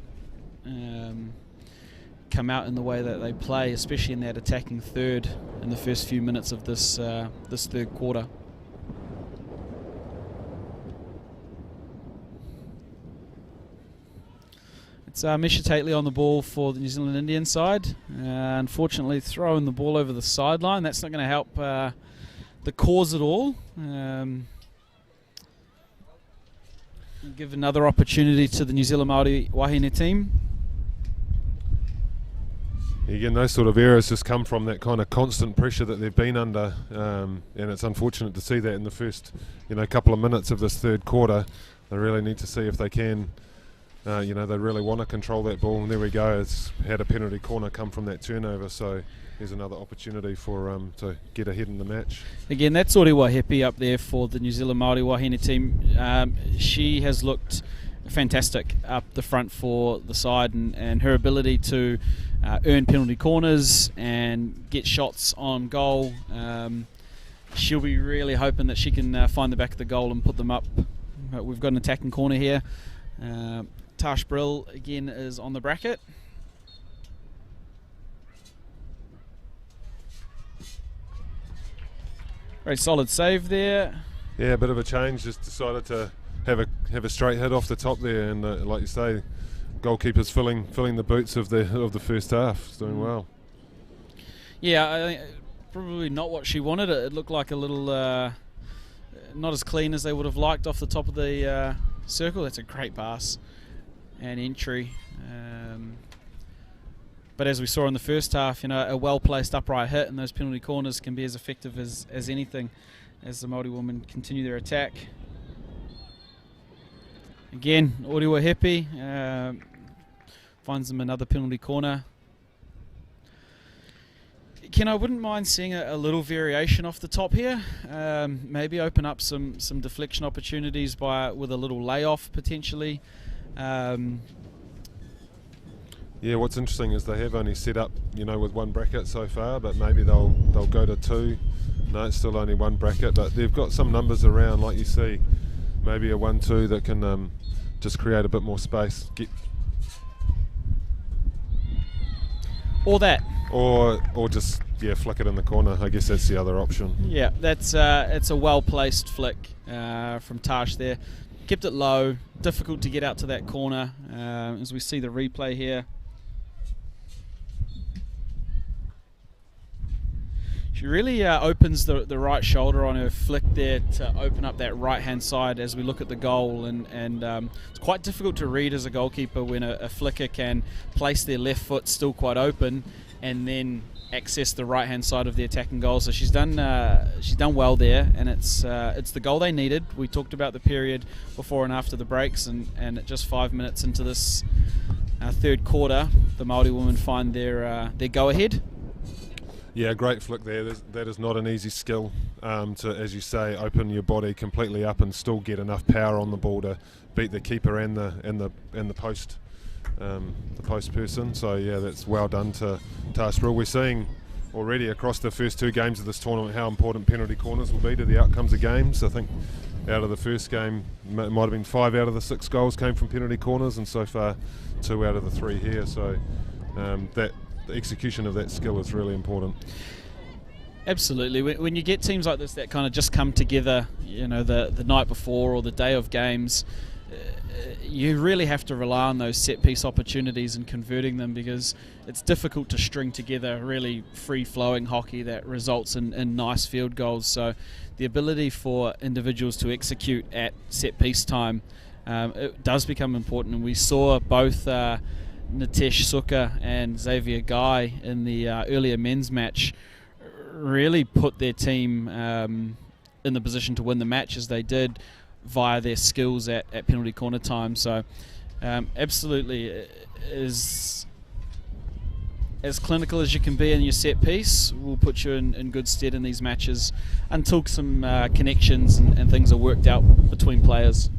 Speaker 1: come out in the way that they play, especially in that attacking third in the first few minutes of this third quarter. It's Misha Tately on the ball for the New Zealand Indian side. Unfortunately, throwing the ball over the sideline. That's not going to help the cause at all. Give another opportunity to the New Zealand Māori Wahine team.
Speaker 2: Again, those sort of errors just come from that kind of constant pressure that they've been under, and it's unfortunate to see that in the first, couple of minutes of this third quarter. They really need to see if they can. They really want to control that ball, and there we go. It's had a penalty corner come from that turnover, so there's another opportunity for to get ahead in the match. Again,
Speaker 1: that's Orewa Hepi up there for the New Zealand Māori Wahine team. She has looked fantastic up the front for the side, and her ability to earn penalty corners and get shots on goal. She'll be really hoping that she can find the back of the goal and put them up. We've got an attacking corner here. Tash Brill again is on the bracket. Very solid save there.
Speaker 2: Yeah, a bit of a change. Just decided to have a straight hit off the top there, and like you say, goalkeeper's filling the boots of the first half. It's doing well.
Speaker 1: Yeah, I think probably not what she wanted. It looked like a little not as clean as they would have liked off the top of the circle. That's a great pass and entry. But as we saw in the first half, a well-placed upright hit and those penalty corners can be as effective as anything as the Māori women continue their attack. Again, Orewa Hepi finds them another penalty corner. Ken, I wouldn't mind seeing a little variation off the top here. Maybe open up some deflection opportunities with a little layoff potentially.
Speaker 2: Yeah, what's interesting is they have only set up, with one bracket so far, but maybe they'll go to two. No, it's still only one bracket, but they've got some numbers around, like you see. Maybe a 1-2 that can just create a bit more space.
Speaker 1: Or that.
Speaker 2: Or just flick it in the corner. I guess that's the other option.
Speaker 1: Yeah, that's it's a well-placed flick from Tash there. Kept it low, difficult to get out to that corner. As we see the replay here. She really opens the right shoulder on her flick there to open up that right-hand side as we look at the goal, and it's quite difficult to read as a goalkeeper when a flicker can place their left foot still quite open and then access the right-hand side of the attacking goal. So she's done well there, and it's the goal they needed. We talked about the period before and after the breaks, and at just 5 minutes into this third quarter, the Maori women find their go-ahead.
Speaker 2: Yeah, great flick there. That is not an easy skill to, as you say, open your body completely up and still get enough power on the ball to beat the keeper and the post person. So yeah, that's well done to Aspril. We're seeing already across the first 2 games of this tournament how important penalty corners will be to the outcomes of games. I think out of the first game, might have been 5 out of the 6 goals came from penalty corners, and so far 2 out of the 3 here. So that the execution of that skill is really important.
Speaker 1: Absolutely. When you get teams like this that kind of just come together, the night before or the day of games, you really have to rely on those set piece opportunities and converting them, because it's difficult to string together really free flowing hockey that results in nice field goals. So the ability for individuals to execute at set piece time, it does become important, and we saw both Nitesh Suka and Xavier Guy in the earlier men's match really put their team in the position to win the match as they did via their skills at penalty corner time. So absolutely is as clinical as you can be in your set piece will put you in good stead in these matches until some connections and things are worked out between players.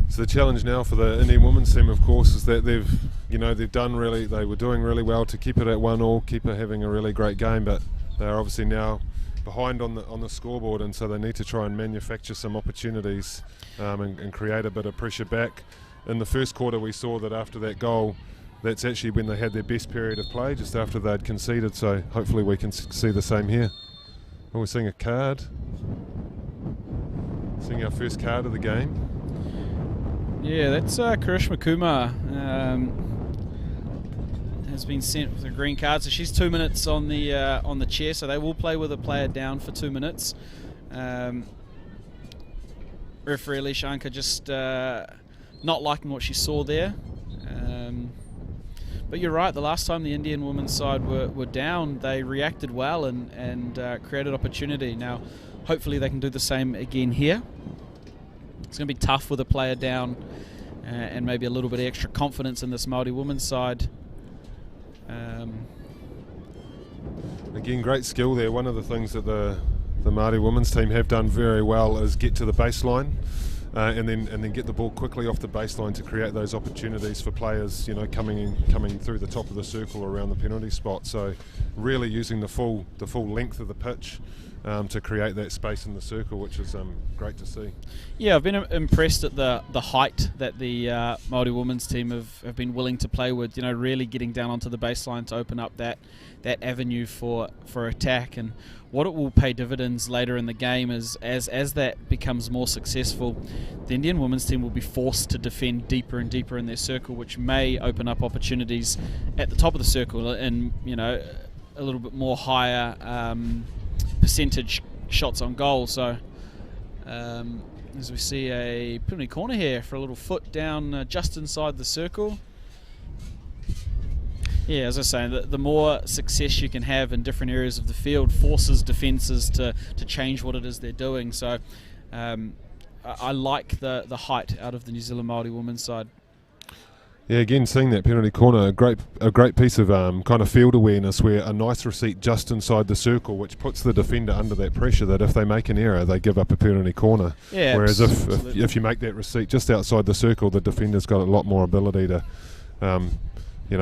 Speaker 2: So the challenge now for the Indian women's team, of course, is that they were doing really well to keep it at 1-1, keep it having a really great game, but they're obviously now behind on the scoreboard, and so they need to try and manufacture some opportunities and create a bit of pressure back. In the first quarter, we saw that after that goal, that's actually when they had their best period of play, just after they'd conceded, so hopefully we can see the same here. Oh, we're seeing a card. Seeing our first card of the game.
Speaker 1: Yeah, that's Karishma Kumar has been sent with a green card, so she's 2 minutes on the chair. So they will play with a player down for 2 minutes. Referee Ali Shankar just not liking what she saw there. But you're right. The last time the Indian women's side were down, they reacted well and created opportunity. Now, hopefully, they can do the same again here. It's going to be tough with a player down and maybe a little bit of extra confidence in this Māori women's side.
Speaker 2: Again, great skill there. One of the things that the Māori women's team have done very well is get to the baseline and then get the ball quickly off the baseline to create those opportunities for players, coming through the top of the circle around the penalty spot. So really using the full length of the pitch to create that space in the circle, which is great to see. Yeah,
Speaker 1: I've been impressed at the height that the Māori women's team have been willing to play with, really getting down onto the baseline to open up that avenue for attack. And what it will pay dividends later in the game is as that becomes more successful, the Indian women's team will be forced to defend deeper and deeper in their circle, which may open up opportunities at the top of the circle and a little bit more higher percentage shots on goal. So as we see a penalty corner here for a little foot down just inside the circle. Yeah, as I was saying, the more success you can have in different areas of the field forces defences to change what it is they're doing. So I like the height out of the New Zealand Māori women's side.
Speaker 2: Yeah, again, seeing that penalty corner, a great piece of kind of field awareness, where a nice receipt just inside the circle, which puts the defender under that pressure that if they make an error, they give up a penalty corner.
Speaker 1: Yeah,
Speaker 2: whereas if you make that receipt just outside the circle, the defender's got a lot more ability to,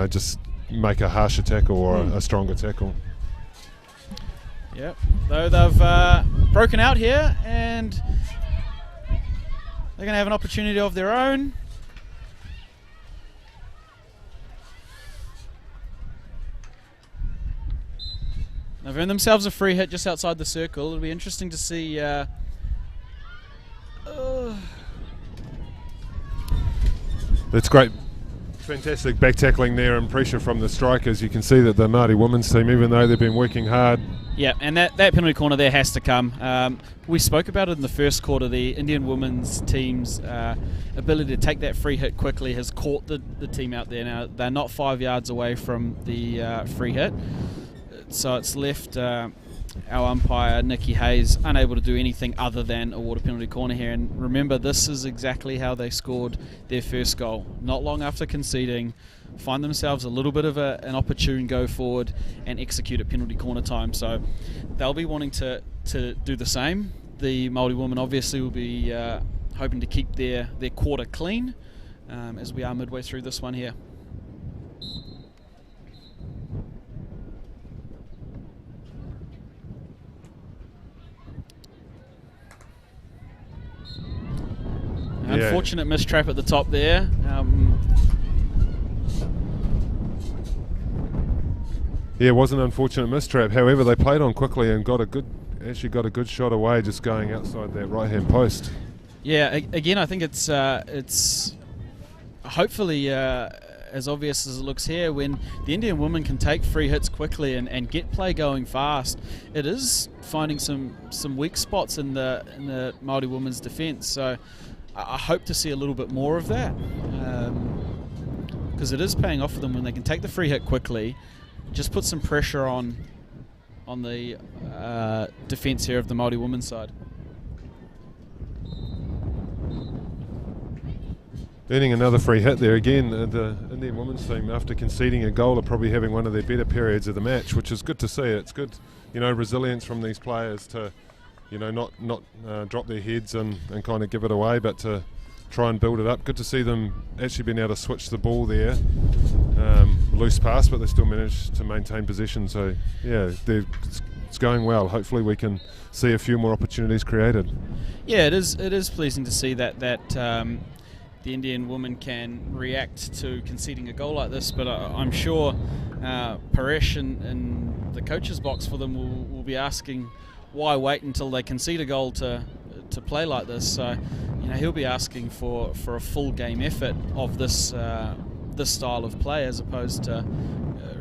Speaker 2: just make a harsher tackle or a stronger tackle.
Speaker 1: Yep, though they've broken out here and they're going to have an opportunity of their own. They've earned themselves a free hit just outside the circle. It'll be interesting to see.
Speaker 2: That's great Fantastic back tackling there and pressure from the strikers. You can see that the Māori women's team, even though they've been working hard.
Speaker 1: Yeah, and that penalty corner there has to come. We spoke about it in the first quarter. The Indian women's team's ability to take that free hit quickly has caught the team out there. Now, they're not 5 yards away from the free hit, so it's left our umpire, Nikki Hayes, unable to do anything other than award a penalty corner here. And remember, this is exactly how they scored their first goal. Not long after conceding, find themselves a little bit of an opportune go forward and execute at penalty corner time. So they'll be wanting to do the same. The Maori women obviously will be hoping to keep their quarter clean as we are midway through this one here. Unfortunate mistrap at the top there.
Speaker 2: Yeah, it was an unfortunate mistrap. However, they played on quickly and got a good shot away, just going outside that right-hand post.
Speaker 1: Yeah, again, I think it's hopefully as obvious as it looks here. When the Indian women can take free hits quickly and get play going fast, it is finding some weak spots in the Māori women's defence. So I hope to see a little bit more of that, because it is paying off for them when they can take the free hit quickly, just put some pressure on the defence here of the Māori women's side.
Speaker 2: Earning another free hit there again. The Indian women's team, after conceding a goal, are probably having one of their better periods of the match, which is good to see. It's good, resilience from these players to not drop their heads and kind of give it away, but to try and build it up. Good to see them actually being able to switch the ball there. Loose pass, but they still managed to maintain possession. So, yeah, it's going well. Hopefully we can see a few more opportunities created.
Speaker 1: Yeah, it is pleasing to see that the Indian women can react to conceding a goal like this, but I'm sure Paresh in the coach's box for them will be asking, why wait until they concede a goal to play like this? So, he'll be asking for a full game effort of this style of play, as opposed to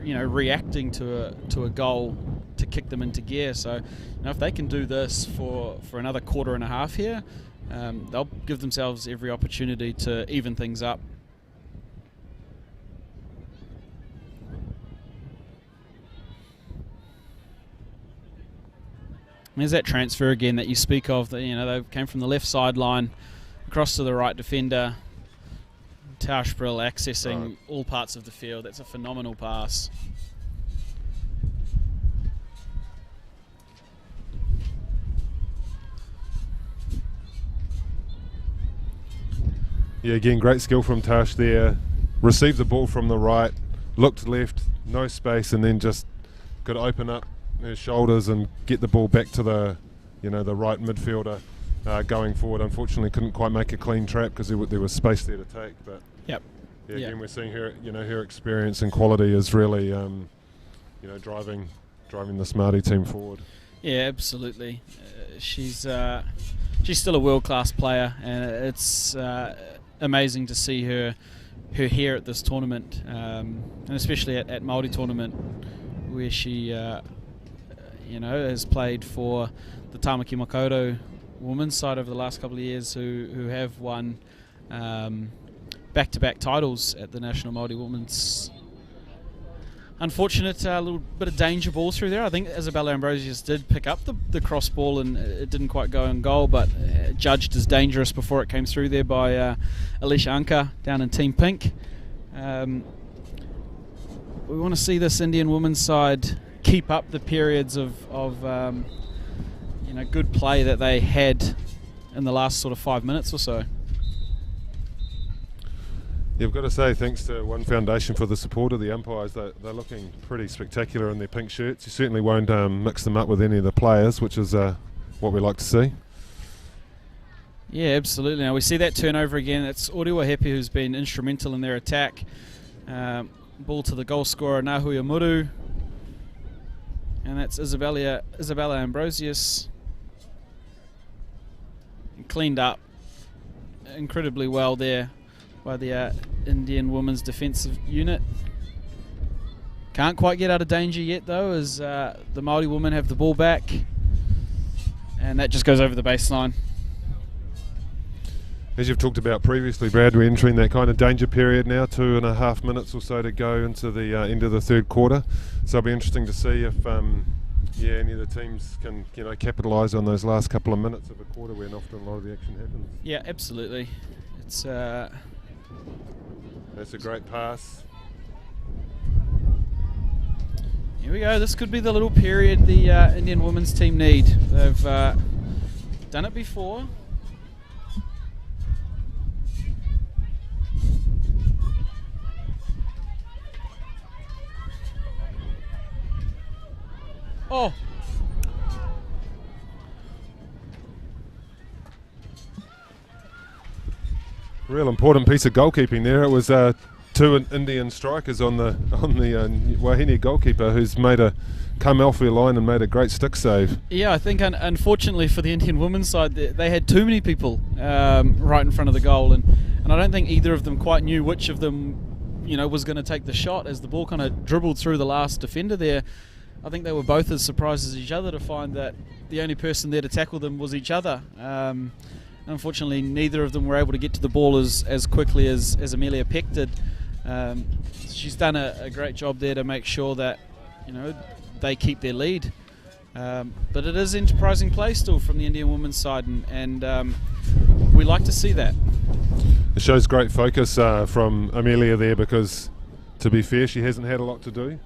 Speaker 1: reacting to a goal to kick them into gear. So, if they can do this for another quarter and a half here, they'll give themselves every opportunity to even things up. There's that transfer again that you speak of. They came from the left sideline across to the right defender. Tausch Brill accessing all parts of the field. That's a phenomenal pass.
Speaker 2: Yeah, again, great skill from Tausch there. Received the ball from the right, looked left, no space, and then just could open up his shoulders and get the ball back to the right midfielder going forward. Unfortunately, couldn't quite make a clean trap because there was space there to take. But
Speaker 1: yep.
Speaker 2: Yeah, again, we're seeing her, her experience and quality is really, driving this Māori team forward.
Speaker 1: Yeah, absolutely. She's still a world-class player, and it's amazing to see her here at this tournament, and especially at Māori tournament, where she has played for the Tamaki Makaurau women's side over the last couple of years, who have won back-to-back titles at the National Māori Women's. Unfortunate little bit of danger ball through there. I think Isabella Ambrosius did pick up the cross ball and it didn't quite go in goal, but judged as dangerous before it came through there by Alicia Anka down in Team Pink. We want to see this Indian women's side keep up the periods of good play that they had in the last sort of 5 minutes or so.
Speaker 2: You've got to say thanks to One Foundation for the support of the umpires. They're looking pretty spectacular in their pink shirts. You certainly won't mix them up with any of the players, which is what we like to see.
Speaker 1: Yeah, absolutely. Now we see that turnover again. It's Orewa Hepi who's been instrumental in their attack. Ball to the goal scorer, Nahuia Muru. And that's Isabella Ambrosius. Cleaned up incredibly well there by the Indian women's defensive unit. Can't quite get out of danger yet though, as the Maori women have the ball back, and that just goes over the baseline.
Speaker 2: As you've talked about previously, Brad, we're entering that kind of danger period now, 2.5 minutes or so to go into the end of the third quarter. So it'll be interesting to see if any of the teams can capitalise on those last couple of minutes of a quarter when often a lot of the action happens.
Speaker 1: Yeah, absolutely. It's
Speaker 2: that's a great pass.
Speaker 1: Here we go. This could be the little period the Indian women's team need. They've done it before. Oh!
Speaker 2: Real important piece of goalkeeping there. It was two Indian strikers on the Wahine goalkeeper who's come off their line and made a great stick save.
Speaker 1: Yeah, I think unfortunately for the Indian women's side, they had too many people right in front of the goal, and I don't think either of them quite knew which of them was going to take the shot. As the ball kind of dribbled through the last defender there, I think they were both as surprised as each other to find that the only person there to tackle them was each other. Unfortunately, neither of them were able to get to the ball as quickly as Amelia Peck did. She's done a great job there to make sure that they keep their lead. But it is enterprising play still from the Indian women's side, and we like to see that.
Speaker 2: It shows great focus from Amelia there, because to be fair, she hasn't had a lot to do.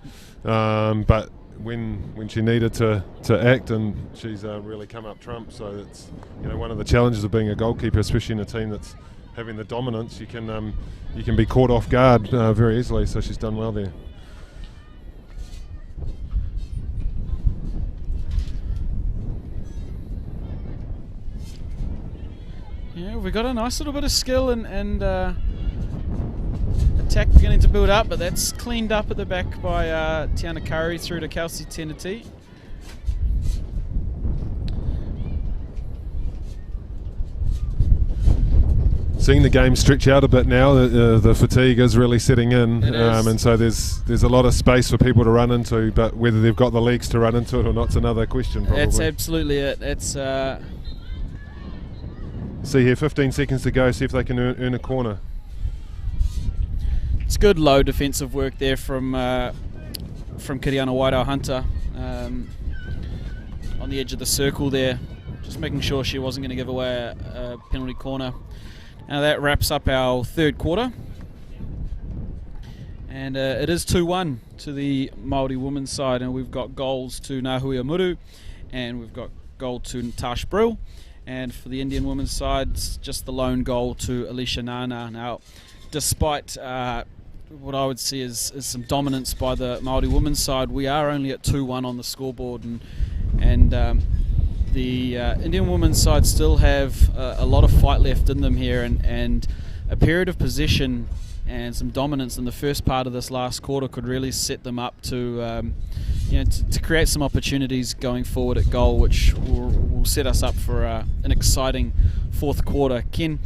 Speaker 2: But when she needed to act, and she's really come up trump. So it's one of the challenges of being a goalkeeper, especially in a team that's having the dominance. You can be caught off guard very easily. So she's done well there.
Speaker 1: Yeah, we got a nice little bit of skill and attack beginning to build up, but that's cleaned up at the back by Tiana Curry through to Kelsey Teneti.
Speaker 2: Seeing the game stretch out a bit now, the fatigue is really setting in, and so there's a lot of space for people to run into, but whether they've got the legs to run into it or not's another question probably.
Speaker 1: That's absolutely it. It's
Speaker 2: see here, 15 seconds to go, see if they can earn a corner.
Speaker 1: It's good low defensive work there from Kiriana Wairau Hunter on the edge of the circle there, just making sure she wasn't going to give away a penalty corner. Now that wraps up our third quarter, and it is 2-1 to the Maori women's side, and we've got goals to Nahui Amuru, and we've got goal to Tash Brill, and for the Indian women's side, it's just the lone goal to Alicia Nana. Now, despite what I would see is some dominance by the Maori women's side, we are only at 2-1 on the scoreboard, and the Indian women's side still have a lot of fight left in them here, and a period of possession and some dominance in the first part of this last quarter could really set them up to to create some opportunities going forward at goal, which will set us up for an exciting fourth quarter. Ken,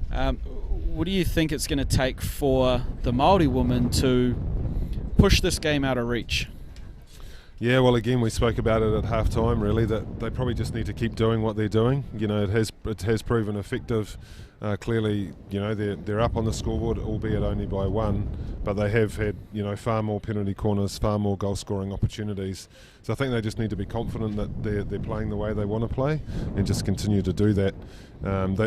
Speaker 1: what do you think it's going to take for the Maori women to push this game out of reach?
Speaker 2: Yeah, well, again, we spoke about it at half time, really, that they probably just need to keep doing what they're doing. It has proven effective. Clearly, they're up on the scoreboard, albeit only by one, but they have had, far more penalty corners, far more goal scoring opportunities. So I think they just need to be confident that they're playing the way they want to play and just continue to do that.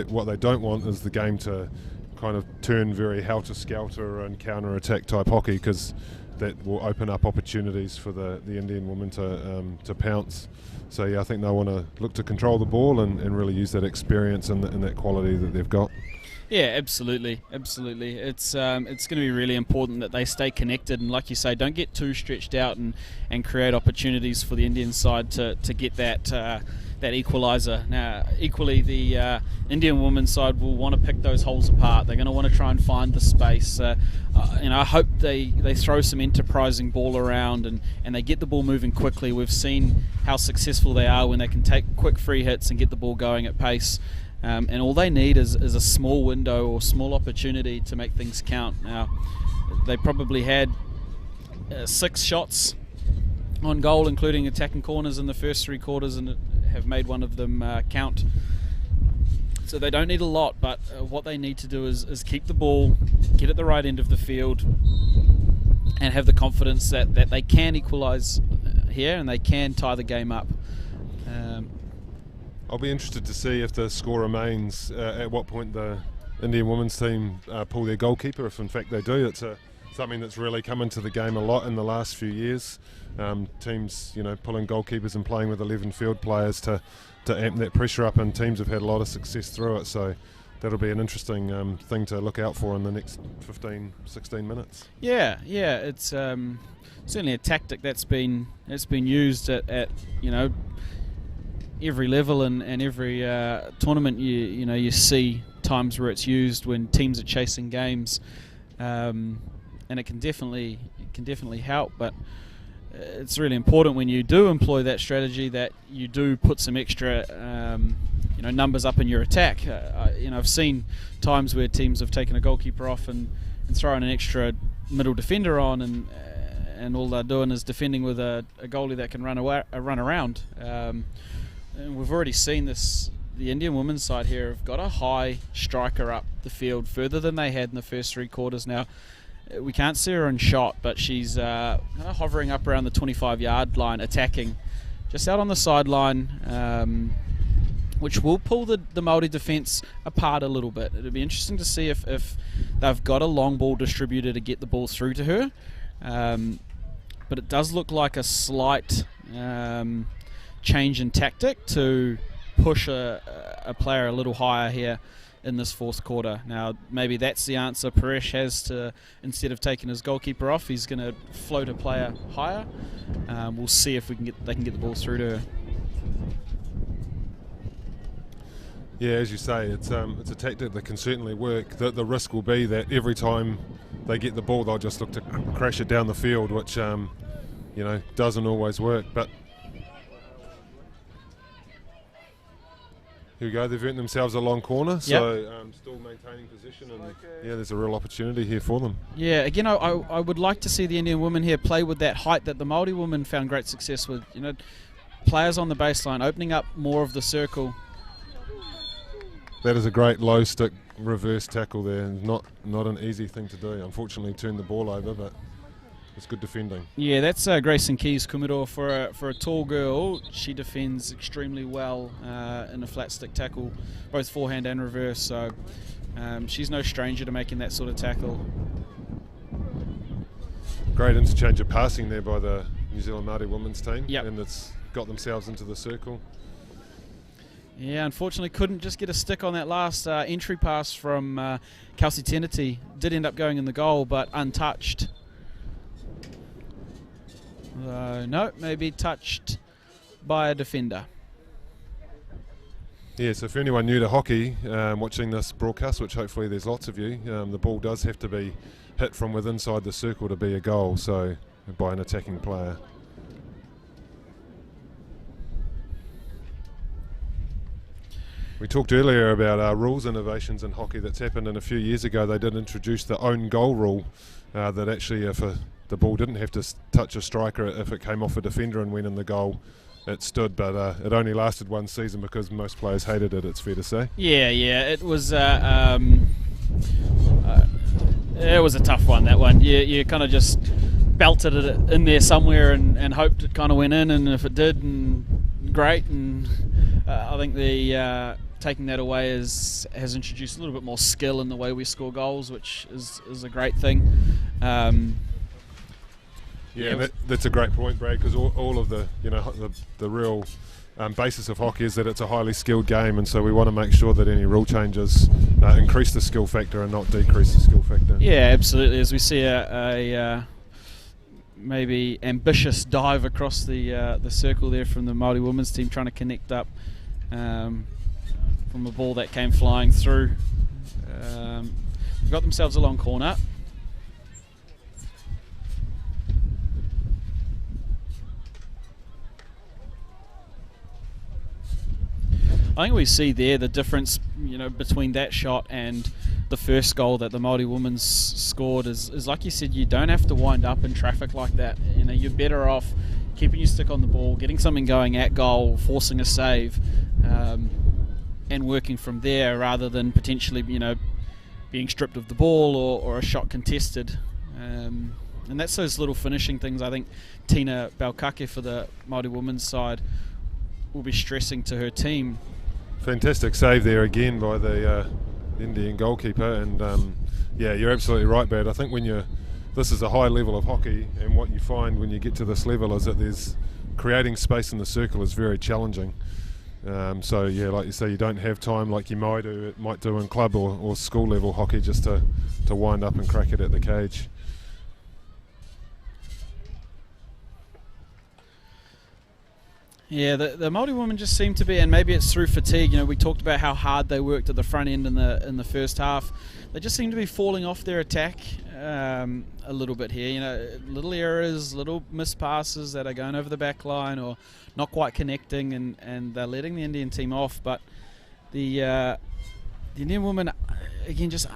Speaker 2: What they don't want is the game to kind of turn very helter-skelter and counter-attack type hockey, because that will open up opportunities for the Indian women to pounce. So yeah, I think they'll want to look to control the ball and really use that experience and that quality that they've got.
Speaker 1: Yeah, absolutely. It's going to be really important that they stay connected, and like you say, don't get too stretched out and create opportunities for the Indian side to get that equaliser. Now, equally, the Indian women's side will want to pick those holes apart. They're going to want to try and find the space. I hope they throw some enterprising ball around and they get the ball moving quickly. We've seen how successful they are when they can take quick free hits and get the ball going at pace. and all they need is a small window or small opportunity to make things count. Now, they probably had 6 shots on goal, including attacking corners in the first 3 quarters, and have made one of them count. So they don't need a lot, but what they need to do is keep the ball, get at the right end of the field, and have the confidence that they can equalise here and they can tie the game up.
Speaker 2: I'll be interested to see if the score remains, at what point the Indian women's team pull their goalkeeper, if in fact they do. It's something that's really come into the game a lot in the last few years. Teams, pulling goalkeepers and playing with 11 field players to amp that pressure up, and teams have had a lot of success through it. So that'll be an interesting thing to look out for in the next 15, 16 minutes.
Speaker 1: Yeah, it's certainly a tactic that's been used at every level and every tournament. You see times where it's used when teams are chasing games, and it can definitely help. But it's really important when you do employ that strategy that you do put some extra numbers up in your attack. I've seen times where teams have taken a goalkeeper off and thrown an extra middle defender on, and all they're doing is defending with a goalie that can run around. And we've already seen this. The Indian women's side here have got a high striker up the field, further than they had in the first 3 quarters. Now, we can't see her in shot, but she's kind of hovering up around the 25-yard line, attacking just out on the sideline, which will pull the Maori defence apart a little bit. It'll be interesting to see if they've got a long ball distributor to get the ball through to her. But it does look like a slight change in tactic to push a player a little higher here in this 4th quarter. Now, maybe that's the answer Paresh has to, instead of taking his goalkeeper off, he's going to float a player higher. We'll see if they can get the ball through to her.
Speaker 2: Yeah, as you say, it's a tactic that can certainly work. The risk will be that every time they get the ball, they'll just look to crash it down the field, which doesn't always work. But here we go, they've earned themselves a long corner, so still maintaining position, and there's a real opportunity here for them. Yeah,
Speaker 1: again, I would like to see the Indian women here play with that height that the Maori women found great success with. Players on the baseline, opening up more of the circle.
Speaker 2: That is a great low stick reverse tackle there, and not an easy thing to do. Unfortunately, turned the ball over, but it's good defending. Yeah,
Speaker 1: that's Grayson Keys Kumiro for a tall girl. She defends extremely well in a flat stick tackle, both forehand and reverse. So she's no stranger to making that sort of tackle.
Speaker 2: Great interchange of passing there by the New Zealand Māori women's team,
Speaker 1: yep.
Speaker 2: And it's got themselves into the circle.
Speaker 1: Yeah, unfortunately couldn't just get a stick on that last entry pass from Kelsey Tenety. Did end up going in the goal, but untouched. No, maybe touched by a defender.
Speaker 2: Yeah, so for anyone new to hockey, watching this broadcast, which hopefully there's lots of you, the ball does have to be hit from within inside the circle to be a goal, so by an attacking player. We talked earlier about rules innovations in hockey that's happened, and a few years ago they did introduce the own goal rule, that actually if the ball didn't have to touch a striker, if it came off a defender and went in the goal, it stood, but it only lasted 1 season because most players hated it, it's fair to say.
Speaker 1: Yeah, it was a tough one, that one. You kind of just belted it in there somewhere and hoped it kind of went in, and if it did, great. And I think the taking that away has introduced a little bit more skill in the way we score goals, which is a great thing.
Speaker 2: That's a great point, Brad, because all of the real basis of hockey is that it's a highly skilled game, and so we want to make sure that any rule changes increase the skill factor and not decrease the skill factor.
Speaker 1: Yeah, absolutely. As we see a maybe ambitious dive across the circle there from the Māori women's team, trying to connect up from a ball that came flying through. They've got themselves a long corner. I think we see there the difference, between that shot and the first goal that the Maori women's scored is like you said, you don't have to wind up in traffic like that. You're better off keeping your stick on the ball, getting something going at goal, forcing a save, and working from there rather than potentially, being stripped of the ball or a shot contested. And that's those little finishing things I think Tina Balkake for the Māori women's side will be stressing to her team.
Speaker 2: Fantastic save there again by the Indian goalkeeper, and yeah, you're absolutely right, Brad. I think this is a high level of hockey, and what you find when you get to this level is that there's creating space in the circle is very challenging. So yeah, like you say, you don't have time like you might do in club or school level hockey just to wind up and crack it at the cage.
Speaker 1: Yeah, the Māori women just seem to be, and maybe it's through fatigue. We talked about how hard they worked at the front end in the first half. They just seem to be falling off their attack a little bit here. Little errors, little missed passes that are going over the back line or not quite connecting, and they're letting the Indian team off. But the Indian women, again, just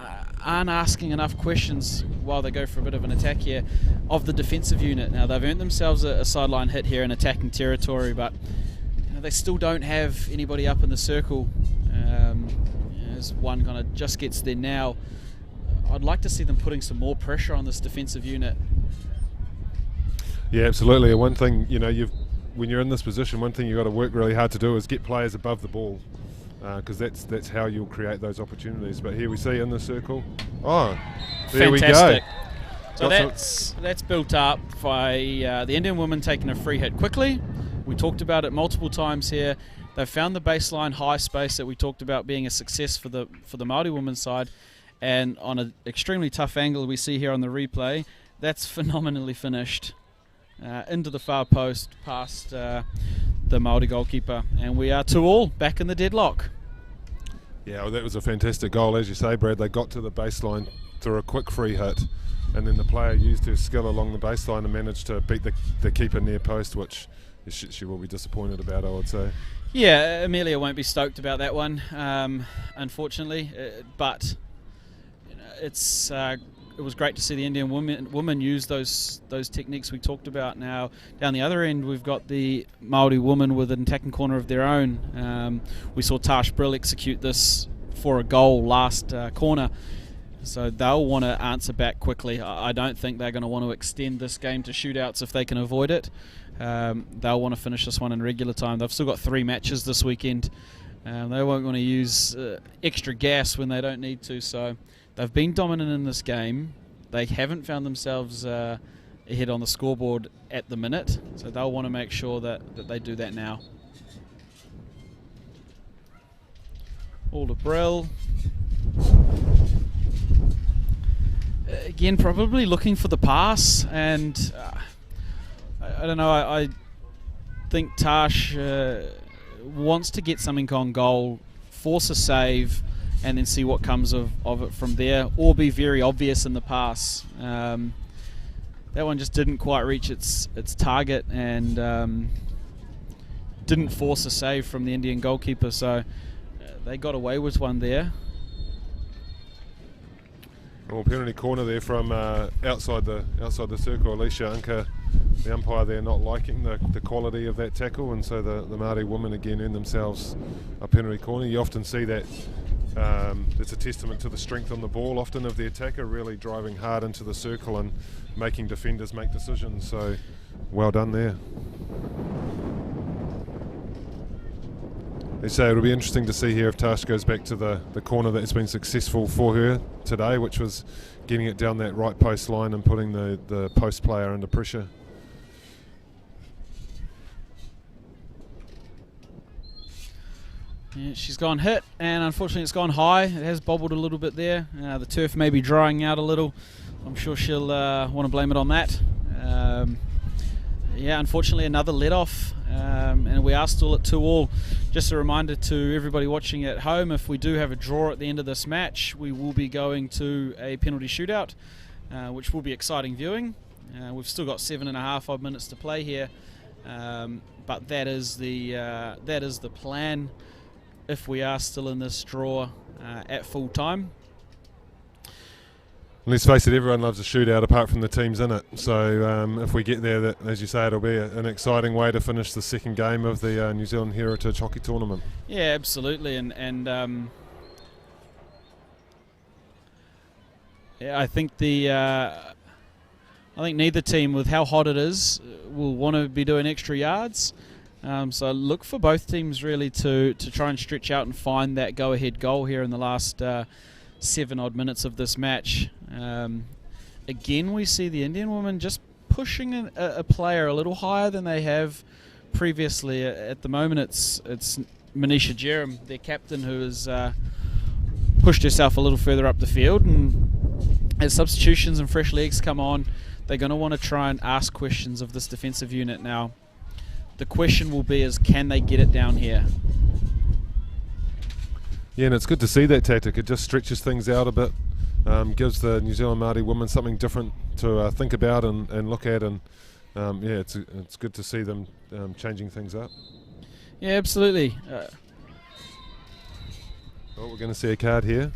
Speaker 1: aren't asking enough questions while they go for a bit of an attack here of the defensive unit. Now, they've earned themselves a sideline hit here in attacking territory, but they still don't have anybody up in the circle. As one kind of just gets there now, I'd like to see them putting some more pressure on this defensive unit.
Speaker 2: Yeah, absolutely. One thing, when you're in this position, one thing you've got to work really hard to do is get players above the ball, because that's how you'll create those opportunities. But here we see in the circle. Oh, there
Speaker 1: Fantastic.
Speaker 2: We go.
Speaker 1: So that's built up by the Indian women taking a free hit quickly. We talked about it multiple times here. They've found the baseline high space that we talked about being a success for the Māori women's side, and on an extremely tough angle we see here on the replay, that's phenomenally finished into the far post past the Māori goalkeeper, and we are 2-2 back in the deadlock.
Speaker 2: Yeah, well, that was a fantastic goal, as you say, Brad. They got to the baseline through a quick free hit, and then the player used her skill along the baseline and managed to beat the keeper near post, which she will be disappointed about, I would say. Yeah,
Speaker 1: Amelia won't be stoked about that one, unfortunately, but it was great to see the Indian women use those techniques we talked about. Now, down the other end, we've got the Māori women with an attacking corner of their own. We saw Tash Brill execute this for a goal last corner, so they'll want to answer back quickly. I don't think they're going to want to extend this game to shootouts if they can avoid it. They'll want to finish this one in regular time. They've still got 3 matches this weekend. They won't want to use extra gas when they don't need to, so they've been dominant in this game. They haven't found themselves ahead on the scoreboard at the minute, so they'll want to make sure that they do that now. All to Brill. Again, probably looking for the pass, and I don't know, I think Tash wants to get something on goal, force a save, and then see what comes of it from there, or be very obvious in the pass. That one just didn't quite reach its target, and didn't force a save from the Indian goalkeeper, so they got away with one there.
Speaker 2: Well, penalty corner there from outside the circle. Alicia Unka, the umpire there, not liking the quality of that tackle, and so the Māori women again earn themselves a penalty corner. You often see that. It's a testament to the strength on the ball often of the attacker, really driving hard into the circle and making defenders make decisions, so well done there. They say it'll be interesting to see here if Tash goes back to the corner that has been successful for her today, which was getting it down that right post line and putting the post player under pressure.
Speaker 1: Yeah, she's gone hit, and unfortunately it's gone high. It has bobbled a little bit there. The turf may be drying out a little. I'm sure she'll want to blame it on that. Yeah, unfortunately another let-off, and we are still at 2-2. Just a reminder to everybody watching at home, if we do have a draw at the end of this match, we will be going to a penalty shootout, which will be exciting viewing. We've still got 7.5 odd minutes to play here, but that is the plan. if we are still in this draw at full time.
Speaker 2: Let's face it, everyone loves a shootout apart from the teams in it. So if we get there, that, as you say, it'll be an exciting way to finish the second game of the New Zealand Heritage Hockey Tournament.
Speaker 1: Yeah, absolutely. And yeah, I think neither team, with how hot it is, will want to be doing extra yards. So look for both teams really to try and stretch out and find that go-ahead goal here in the last 7 odd minutes of this match. Again, we see the Indian women just pushing a player a little higher than they have previously. At the moment, it's Manisha Jerem, their captain, who has pushed herself a little further up the field. And as substitutions and fresh legs come on, they're going to want to try and ask questions of this defensive unit now. The question will be is, can they get it down here?
Speaker 2: Yeah, and it's good to see that tactic. It just stretches things out a bit, gives the New Zealand Māori women something different to think about and look at, and yeah, it's good to see them changing things up.
Speaker 1: Yeah, absolutely.
Speaker 2: Well, we're going to see a card here.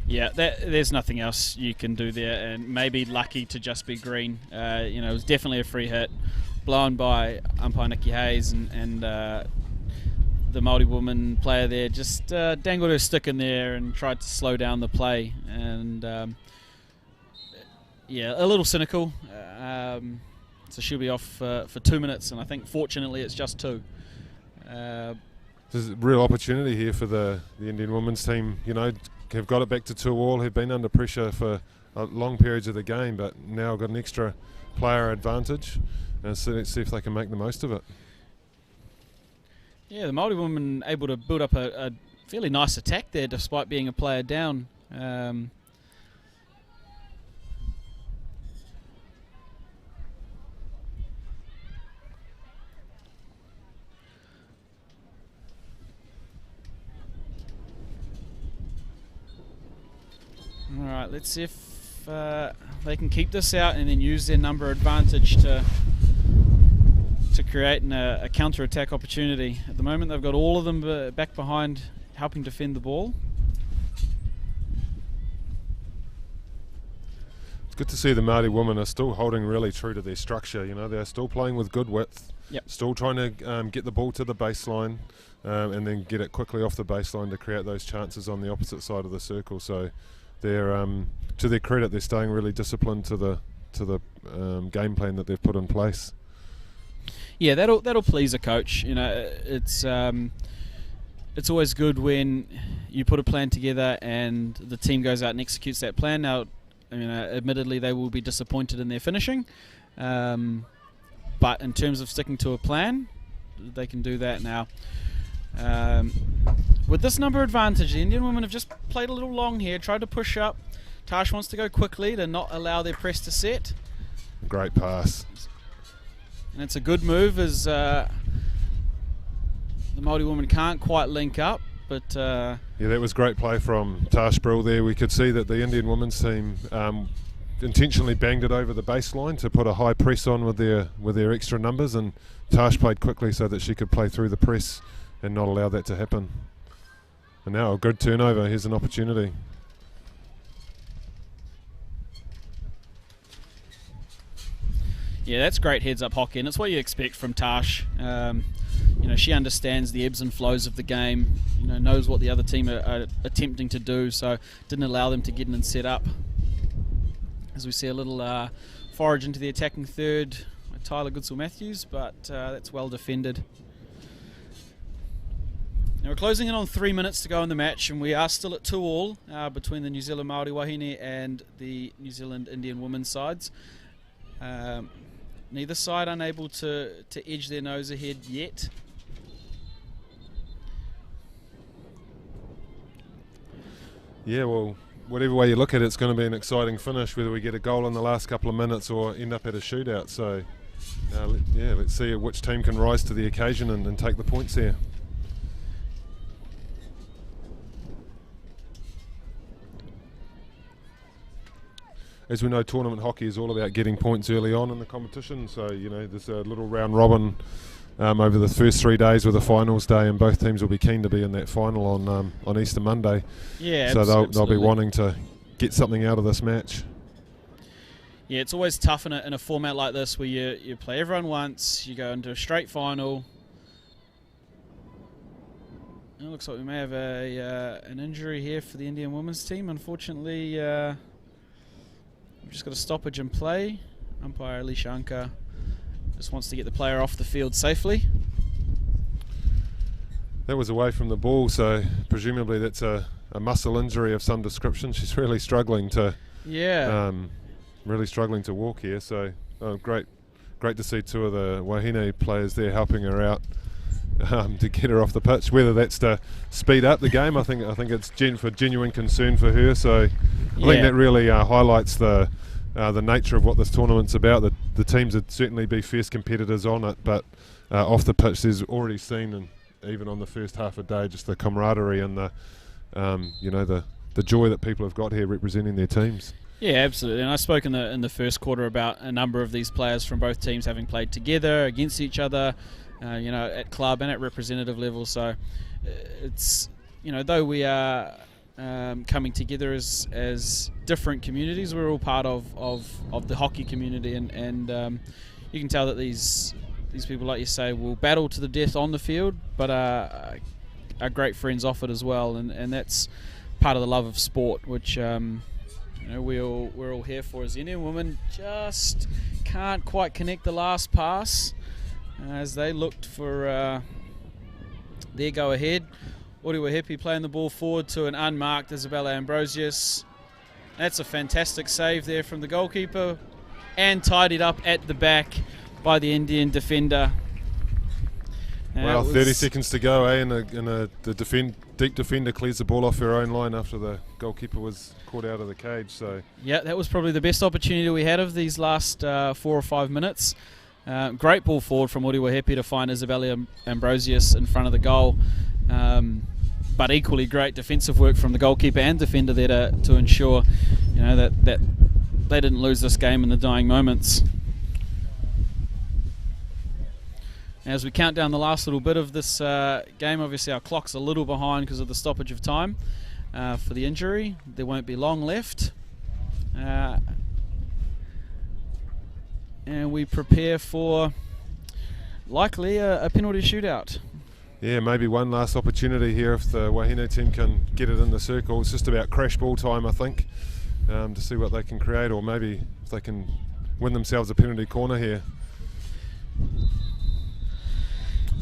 Speaker 1: Yeah, there's nothing else you can do there, and maybe lucky to just be green. It was definitely a free hit, blown by umpire Nikki Hayes, and the Māori woman player there just dangled her stick in there and tried to slow down the play. And yeah, a little cynical. So she'll be off for 2 minutes, and I think fortunately it's just 2.
Speaker 2: There's a real opportunity here for the Indian women's team. Have got it back to 2-2, have been under pressure for long periods of the game, but now got an extra player advantage, and so let's see if they can make the most of it.
Speaker 1: Yeah, the Māori women able to build up a fairly nice attack there despite being a player down. Alright, let's see if they can keep this out and then use their number advantage to create a counter-attack opportunity. At the moment they've got all of them back behind helping defend the ball.
Speaker 2: It's good to see the Māori women are still holding really true to their structure. They're still playing with good width, still trying to get the ball to the baseline and then get it quickly off the baseline to create those chances on the opposite side of the circle. So they're, to their credit, they're staying really disciplined to the game plan that they've put in place.
Speaker 1: Yeah, that'll please a coach. It's always good when you put a plan together and the team goes out and executes that plan. Now, admittedly, they will be disappointed in their finishing, but in terms of sticking to a plan, they can do that now. With this number advantage, the Indian women have just played a little long here, tried to push up. Tash wants to go quickly to not allow their press to set.
Speaker 2: Great pass.
Speaker 1: And it's a good move as the Māori women can't quite link up, but
Speaker 2: yeah, that was great play from Tash Brill there. We could see that the Indian women's team intentionally banged it over the baseline to put a high press on with their extra numbers, and Tash played quickly so that she could play through the press and not allow that to happen. And now a good turnover. Here's an opportunity.
Speaker 1: Yeah, that's great heads-up hockey, and it's what you expect from Tash. She understands the ebbs and flows of the game, knows what the other team are attempting to do, so didn't allow them to get in and set up. As we see a little forage into the attacking third by Tyler Goodsell-Matthews, but that's well defended. Now we're closing in on 3 minutes to go in the match, and we are still at 2-2 between the New Zealand Māori Wahine and the New Zealand Indian women's sides. Neither side unable to edge their nose ahead yet.
Speaker 2: Yeah, well, whatever way you look at it, it's going to be an exciting finish, whether we get a goal in the last couple of minutes or end up at a shootout. So, let's see which team can rise to the occasion and take the points here. as we know, tournament hockey is all about getting points early on in the competition. So there's a little round robin over the first 3 days with a finals day, and both teams will be keen to be in that final on Easter Monday.
Speaker 1: Yeah,
Speaker 2: so they'll be wanting to get something out of this match.
Speaker 1: Yeah, it's always tough in a format like this where you play everyone once, you go into a straight final. It looks like we may have an injury here for the Indian women's team. Unfortunately, we've just got a stoppage in play. Umpire Alicia Anka just wants to get the player off the field safely.
Speaker 2: That was away from the ball, so presumably that's a muscle injury of some description. She's really struggling to walk here. So great to see two of the Wahine players there helping her out. To get her off the pitch, whether that's to speed up the game, I think it's for genuine concern for her. So I think that really highlights the nature of what this tournament's about. The teams would certainly be fierce competitors on it, but off the pitch, there's already seen, and even on the first half a day, just the camaraderie and the joy that people have got here representing their teams.
Speaker 1: Yeah, absolutely. And I spoke in the first quarter about a number of these players from both teams having played together against each other. At club and at representative level. So it's, though we are coming together as different communities, we're all part of the hockey community, and you can tell that these people, like you say, will battle to the death on the field, but are great friends off it as well, and that's part of the love of sport, which we're all here for. As Indian women just can't quite connect the last pass as they looked for their go-ahead. Oriwahepi playing the ball forward to an unmarked Isabella Ambrosius. That's a fantastic save there from the goalkeeper, and tidied up at the back by the Indian defender.
Speaker 2: Well, 30 seconds to go, and the deep defender clears the ball off her own line after the goalkeeper was caught out of the cage. So
Speaker 1: yeah, that was probably the best opportunity we had of these last 4 or 5 minutes. Great ball forward from Oriwahepi to find Isabella Ambrosius in front of the goal, but equally great defensive work from the goalkeeper and defender there to ensure that they didn't lose this game in the dying moments. As we count down the last little bit of this game, obviously our clock's a little behind because of the stoppage of time for the injury. There won't be long left. And we prepare for likely a penalty shootout.
Speaker 2: Yeah, maybe one last opportunity here if the Wahine team can get it in the circle. It's just about crash ball time, I think, to see what they can create, or maybe if they can win themselves a penalty corner here.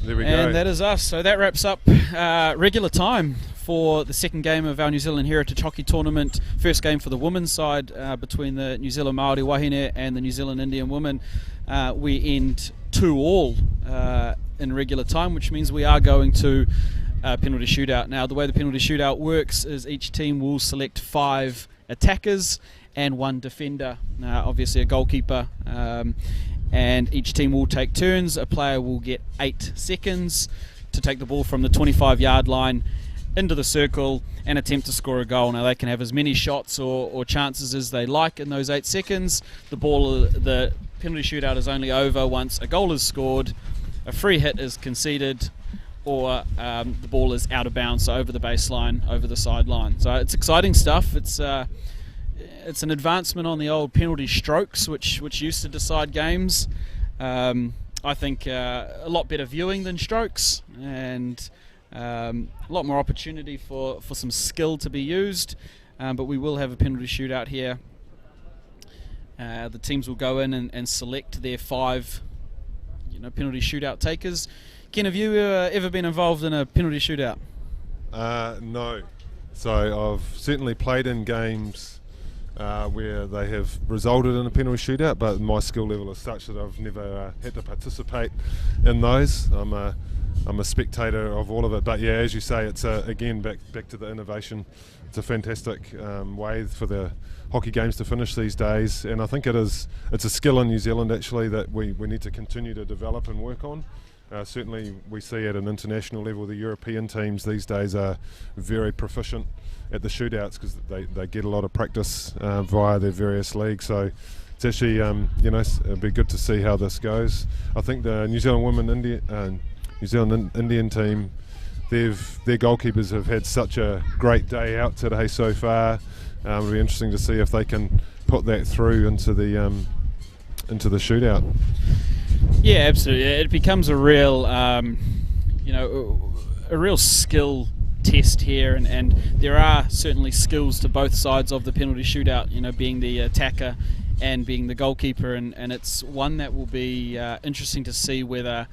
Speaker 2: There we go.
Speaker 1: And that is us. So that wraps up regular time for the second game of our New Zealand Heritage Hockey Tournament. First game for the women's side between the New Zealand Maori Wahine and the New Zealand Indian women. We end 2-2 in regular time, which means we are going to penalty shootout. Now, the way the penalty shootout works is each team will select 5 attackers and 1 defender, obviously a goalkeeper, and each team will take turns. A player will get 8 seconds to take the ball from the 25-yard line into the circle and attempt to score a goal. Now, they can have as many shots or chances as they like in those 8 seconds. The penalty shootout is only over once a goal is scored, a free hit is conceded, or the ball is out of bounds, so over the baseline, over the sideline. So it's exciting stuff. It's an advancement on the old penalty strokes, which used to decide games. I think a lot better viewing than strokes, and a lot more opportunity for some skill to be used. But we will have a penalty shootout here. The teams will go in and select their 5 penalty shootout takers. Ken, have you ever been involved in a penalty shootout?
Speaker 2: No. So I've certainly played in games where they have resulted in a penalty shootout, but my skill level is such that I've never had to participate in those. I'm a spectator of all of it, but yeah, as you say, it's again back to the innovation. It's a fantastic way for the hockey games to finish these days, and I think it's a skill in New Zealand actually that we need to continue to develop and work on. Certainly we see at an international level the European teams these days are very proficient at the shootouts because they get a lot of practice via their various leagues. So it's actually, it'll be good to see how this goes. I think the New Zealand Indian team, their goalkeepers have had such a great day out today so far. It'll be interesting to see if they can put that through into the shootout.
Speaker 1: Yeah, absolutely. It becomes a real, a real skill test here, and there are certainly skills to both sides of the penalty shootout. Being the attacker and being the goalkeeper, and it's one that will be interesting to see whether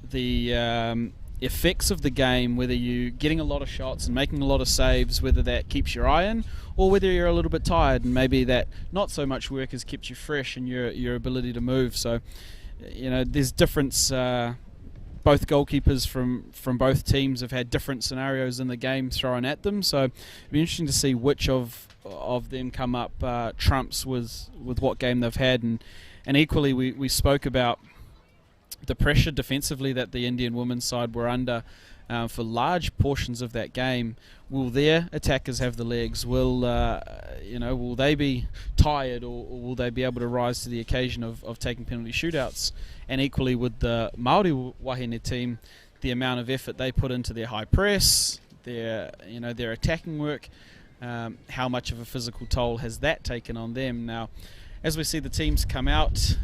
Speaker 1: the effects of the game, whether you're getting a lot of shots and making a lot of saves, whether that keeps your eye in, or whether you're a little bit tired and maybe that not so much work has kept you fresh in your ability to move. So, there's difference. Both goalkeepers from both teams have had different scenarios in the game thrown at them. So it'll be interesting to see which of them come up trumps with what game they've had. And equally, we spoke about the pressure defensively that the Indian women's side were under for large portions of that game. Will their attackers have the legs? Will they be tired, or will they be able to rise to the occasion of taking penalty shootouts? And equally with the Maori wahine team, the amount of effort they put into their high press, their attacking work, how much of a physical toll has that taken on them? Now, as we see the teams come out,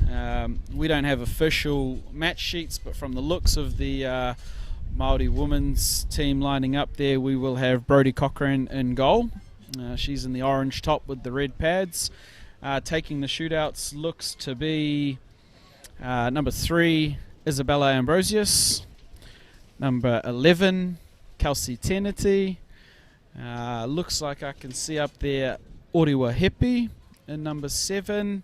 Speaker 1: we don't have official match sheets, but from the looks of the Maori women's team lining up there, we will have Brodie Cochrane in goal. She's in the orange top with the red pads. Taking the shootouts looks to be number 3, Isabella Ambrosius. Number 11, Kelsey Tenety. Looks like I can see up there Oriwa Hepi in number 7.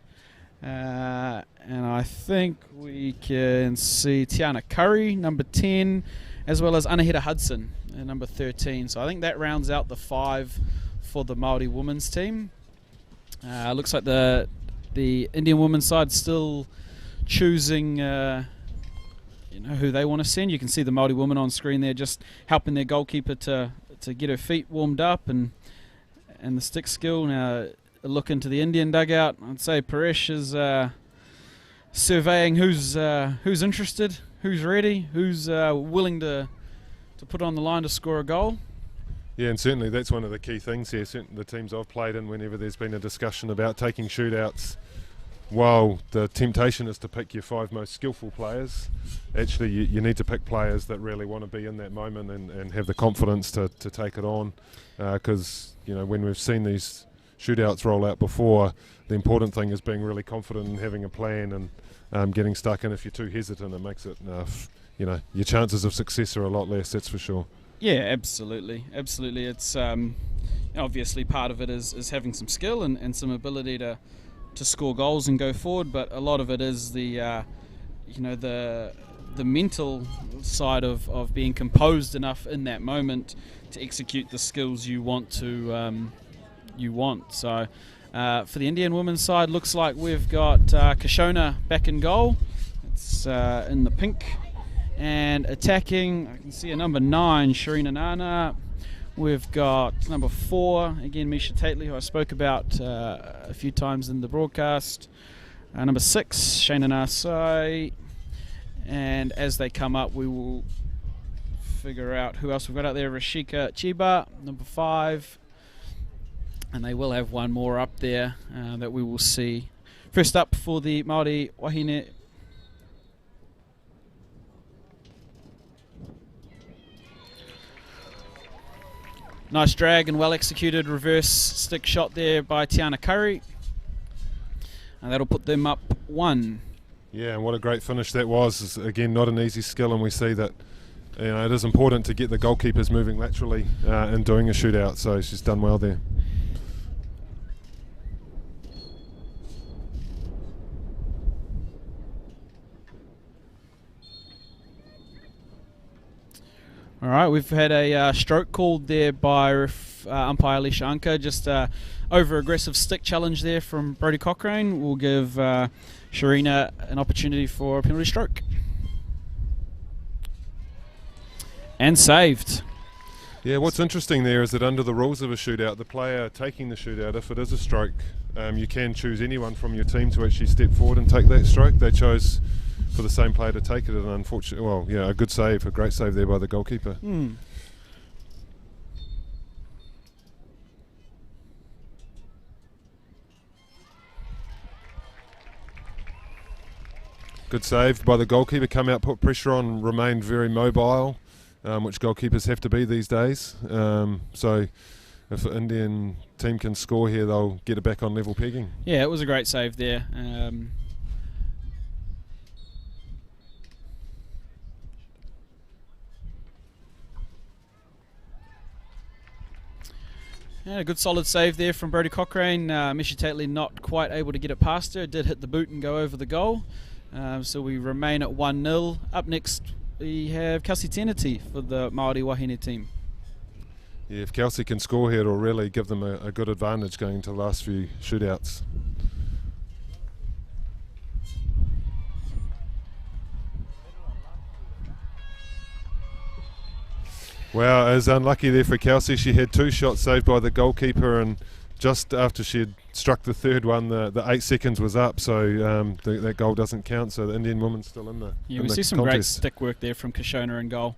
Speaker 1: And I think we can see Tiana Curry, number 10, as well as Anahita Hudson, number 13. So I think that rounds out the 5 for the Maori women's team. Looks like the Indian women's side still choosing who they want to send. You can see the Maori woman on screen there, just helping their goalkeeper to get her feet warmed up and the stick skill. Now a look into the Indian dugout. I'd say Paresh is surveying who's interested, who's ready, who's willing to put on the line to score a goal.
Speaker 2: Yeah, and certainly that's one of the key things here. Certainly the teams I've played in, whenever there's been a discussion about taking shootouts, while the temptation is to pick your 5 most skillful players, actually you need to pick players that really want to be in that moment and have the confidence to take it on, because when we've seen these shootouts roll out before, the important thing is being really confident and having a plan and getting stuck in. If you're too hesitant, it makes it your chances of success are a lot less, that's for sure.
Speaker 1: Yeah, absolutely. It's obviously part of it is having some skill and some ability to score goals and go forward, but a lot of it is the mental side of being composed enough in that moment to execute the skills you want to So for the Indian women's side, looks like we've got Kashona back in goal. It's in the pink. And attacking, I can see a number 9, Sharina Nana. We've got number 4, again Misha Tately, who I spoke about a few times in the broadcast. Number 6, Shayna Nasai. And as they come up, we will figure out who else we've got out there. Rashika Chiba, number 5. And they will have one more up there that we will see. First up for the Maori wahine. Nice drag and well executed reverse stick shot there by Tiana Curry. And that'll put them up 1.
Speaker 2: Yeah, and what a great finish that was. It's, again, not an easy skill, and we see that it is important to get the goalkeepers moving laterally in doing a shootout, so she's done well there.
Speaker 1: All right, we've had a stroke called there by umpire Alicia Anka, just over-aggressive stick challenge there from Brodie Cochrane. We'll give Sharina an opportunity for a penalty stroke. And saved.
Speaker 2: Yeah, what's interesting there is that under the rules of a shootout, the player taking the shootout, if it is a stroke, you can choose anyone from your team to actually step forward and take that stroke. They chose for the same player to take it, and unfortunately, well, yeah, a good save, a great save there by the goalkeeper. Good save by the goalkeeper, come out, put pressure on, remained very mobile, which goalkeepers have to be these days. So if the Indian team can score here, they'll get it back on level pegging.
Speaker 1: Yeah, it was a great save there. Yeah, a good solid save there from Brodie Cochrane. Mishi Tatley not quite able to get it past her. Did hit the boot and go over the goal. So we remain at 1-0. Up next we have Kelsey Teneti for the Maori Wahine team.
Speaker 2: Yeah, if Kelsey can score here, it'll really give them a good advantage going into the last few shootouts. Wow, it was unlucky there for Kelsey. She had 2 shots saved by the goalkeeper, and just after she had struck the third one, the 8 seconds was up, so that goal doesn't count, so the Indian woman's still in the
Speaker 1: Yeah, we see some great stick work there from Kashona in goal.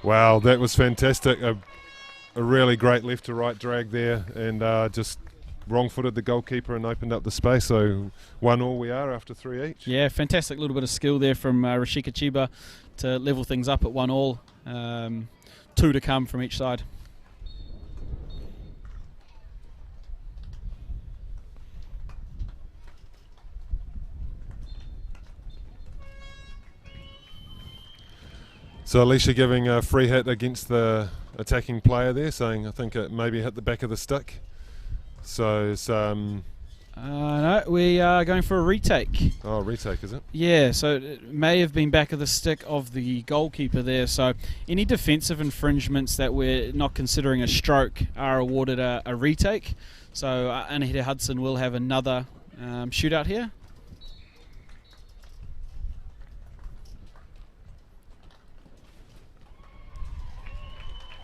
Speaker 2: Wow, that was fantastic. A really great left to right drag there, and just wrong-footed the goalkeeper and opened up the space. So 1-1 we are after 3 each.
Speaker 1: Yeah, fantastic little bit of skill there from Rashika Chiba to level things up at 1-1. 2 to come from each side.
Speaker 2: So Alicia giving a free hit against the attacking player there, saying I think it maybe hit the back of the stick. So it's
Speaker 1: no, we are going for a retake.
Speaker 2: Oh, retake, is it?
Speaker 1: Yeah, so it may have been back of the stick of the goalkeeper there. So any defensive infringements that we're not considering a stroke are awarded a retake. So Anahita Hudson will have another shootout here.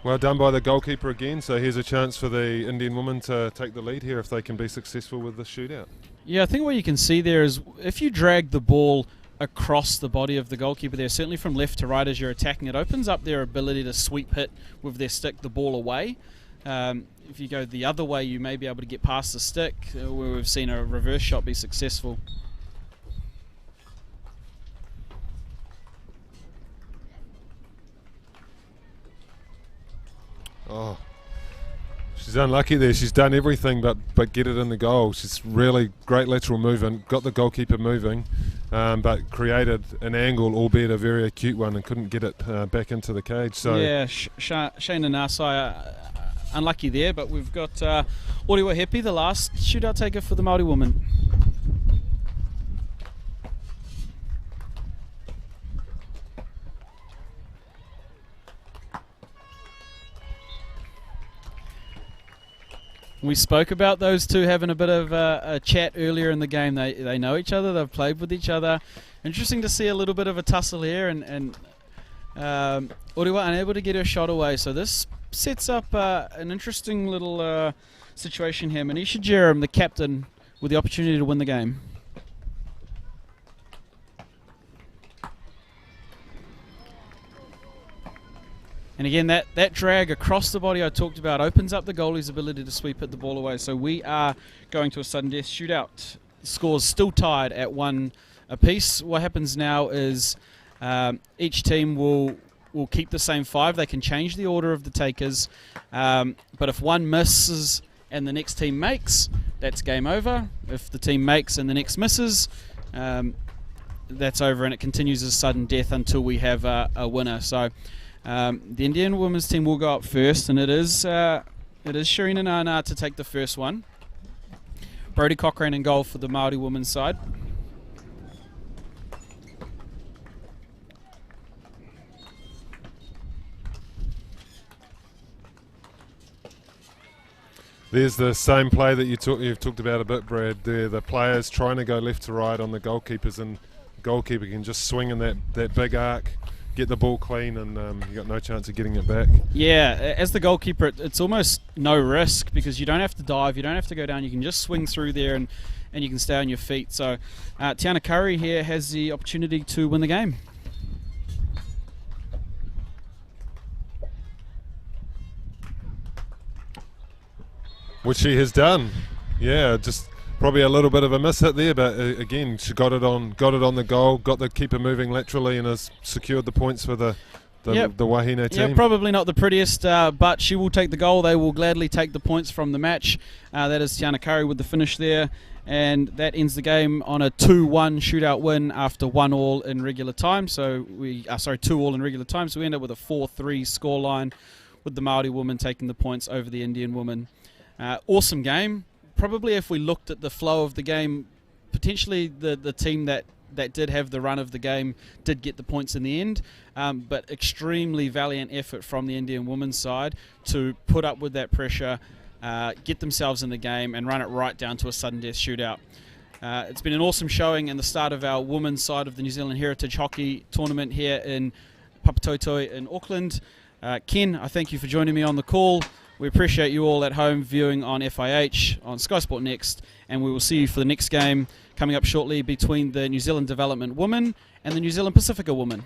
Speaker 2: Well done by the goalkeeper again, so here's a chance for the Indian women to take the lead here if they can be successful with the shootout.
Speaker 1: Yeah, I think what you can see there is if you drag the ball across the body of the goalkeeper there, certainly from left to right as you're attacking, it opens up their ability to sweep hit with their stick the ball away. If you go the other way, you may be able to get past the stick, where we've seen a reverse shot be successful.
Speaker 2: Oh, she's unlucky there. She's done everything but get it in the goal. She's really great lateral movement, got the goalkeeper moving, but created an angle, albeit a very acute one, and couldn't get it back into the cage. So
Speaker 1: yeah, Shayna Nasai unlucky there, but we've got Oriwa Hepi, the last shootout taker for the Māori woman. We spoke about those two having a bit of a chat earlier in the game. They know each other, they've played with each other. Interesting to see a little bit of a tussle here, and Oriwa unable to get her shot away. So this sets up an interesting little situation here. Manisha Jerem, the captain, with the opportunity to win the game. And again, that drag across the body I talked about opens up the goalie's ability to sweep hit the ball away. So we are going to a sudden death shootout. The score's still tied at 1 apiece. What happens now is each team will keep the same 5. They can change the order of the takers. But if one misses and the next team makes, that's game over. If the team makes and the next misses, that's over, and it continues as sudden death until we have a winner. So the Indian women's team will go up first, and it is Sharina Nana to take the first one. Brodie Cochrane in goal for the Māori women's side.
Speaker 2: There's the same play that you've talked about a bit, Brad. The players trying to go left to right on the goalkeepers, and the goalkeeper can just swing in that big arc, get the ball clean, and you got no chance of getting it back.
Speaker 1: Yeah, as the goalkeeper, it's almost no risk because you don't have to dive, you don't have to go down, you can just swing through there and you can stay on your feet. So Tiana Curry here has the opportunity to win the game.
Speaker 2: Which she has done. Yeah, just probably a little bit of a miss hit there, but again, she got it on the goal, got the keeper moving laterally, and has secured the points for the Wahine team.
Speaker 1: Yeah, probably not the prettiest, but she will take the goal. They will gladly take the points from the match. That is Tiana Curry with the finish there, and that ends the game on a 2-1 shootout win after 1-all in regular time. So 2-all in regular time. So we end up with a 4-3 scoreline, with the Maori woman taking the points over the Indian woman. Awesome game. Probably if we looked at the flow of the game, potentially the team that did have the run of the game did get the points in the end, but extremely valiant effort from the Indian women's side to put up with that pressure, get themselves in the game and run it right down to a sudden death shootout. It's been an awesome showing and the start of our women's side of the New Zealand Heritage Hockey Tournament here in Papatoetoe in Auckland. Ken, I thank you for joining me on the call. We appreciate you all at home viewing on FIH, on Sky Sport Next, and we will see you for the next game coming up shortly between the New Zealand Development Women and the New Zealand Pacifica Women.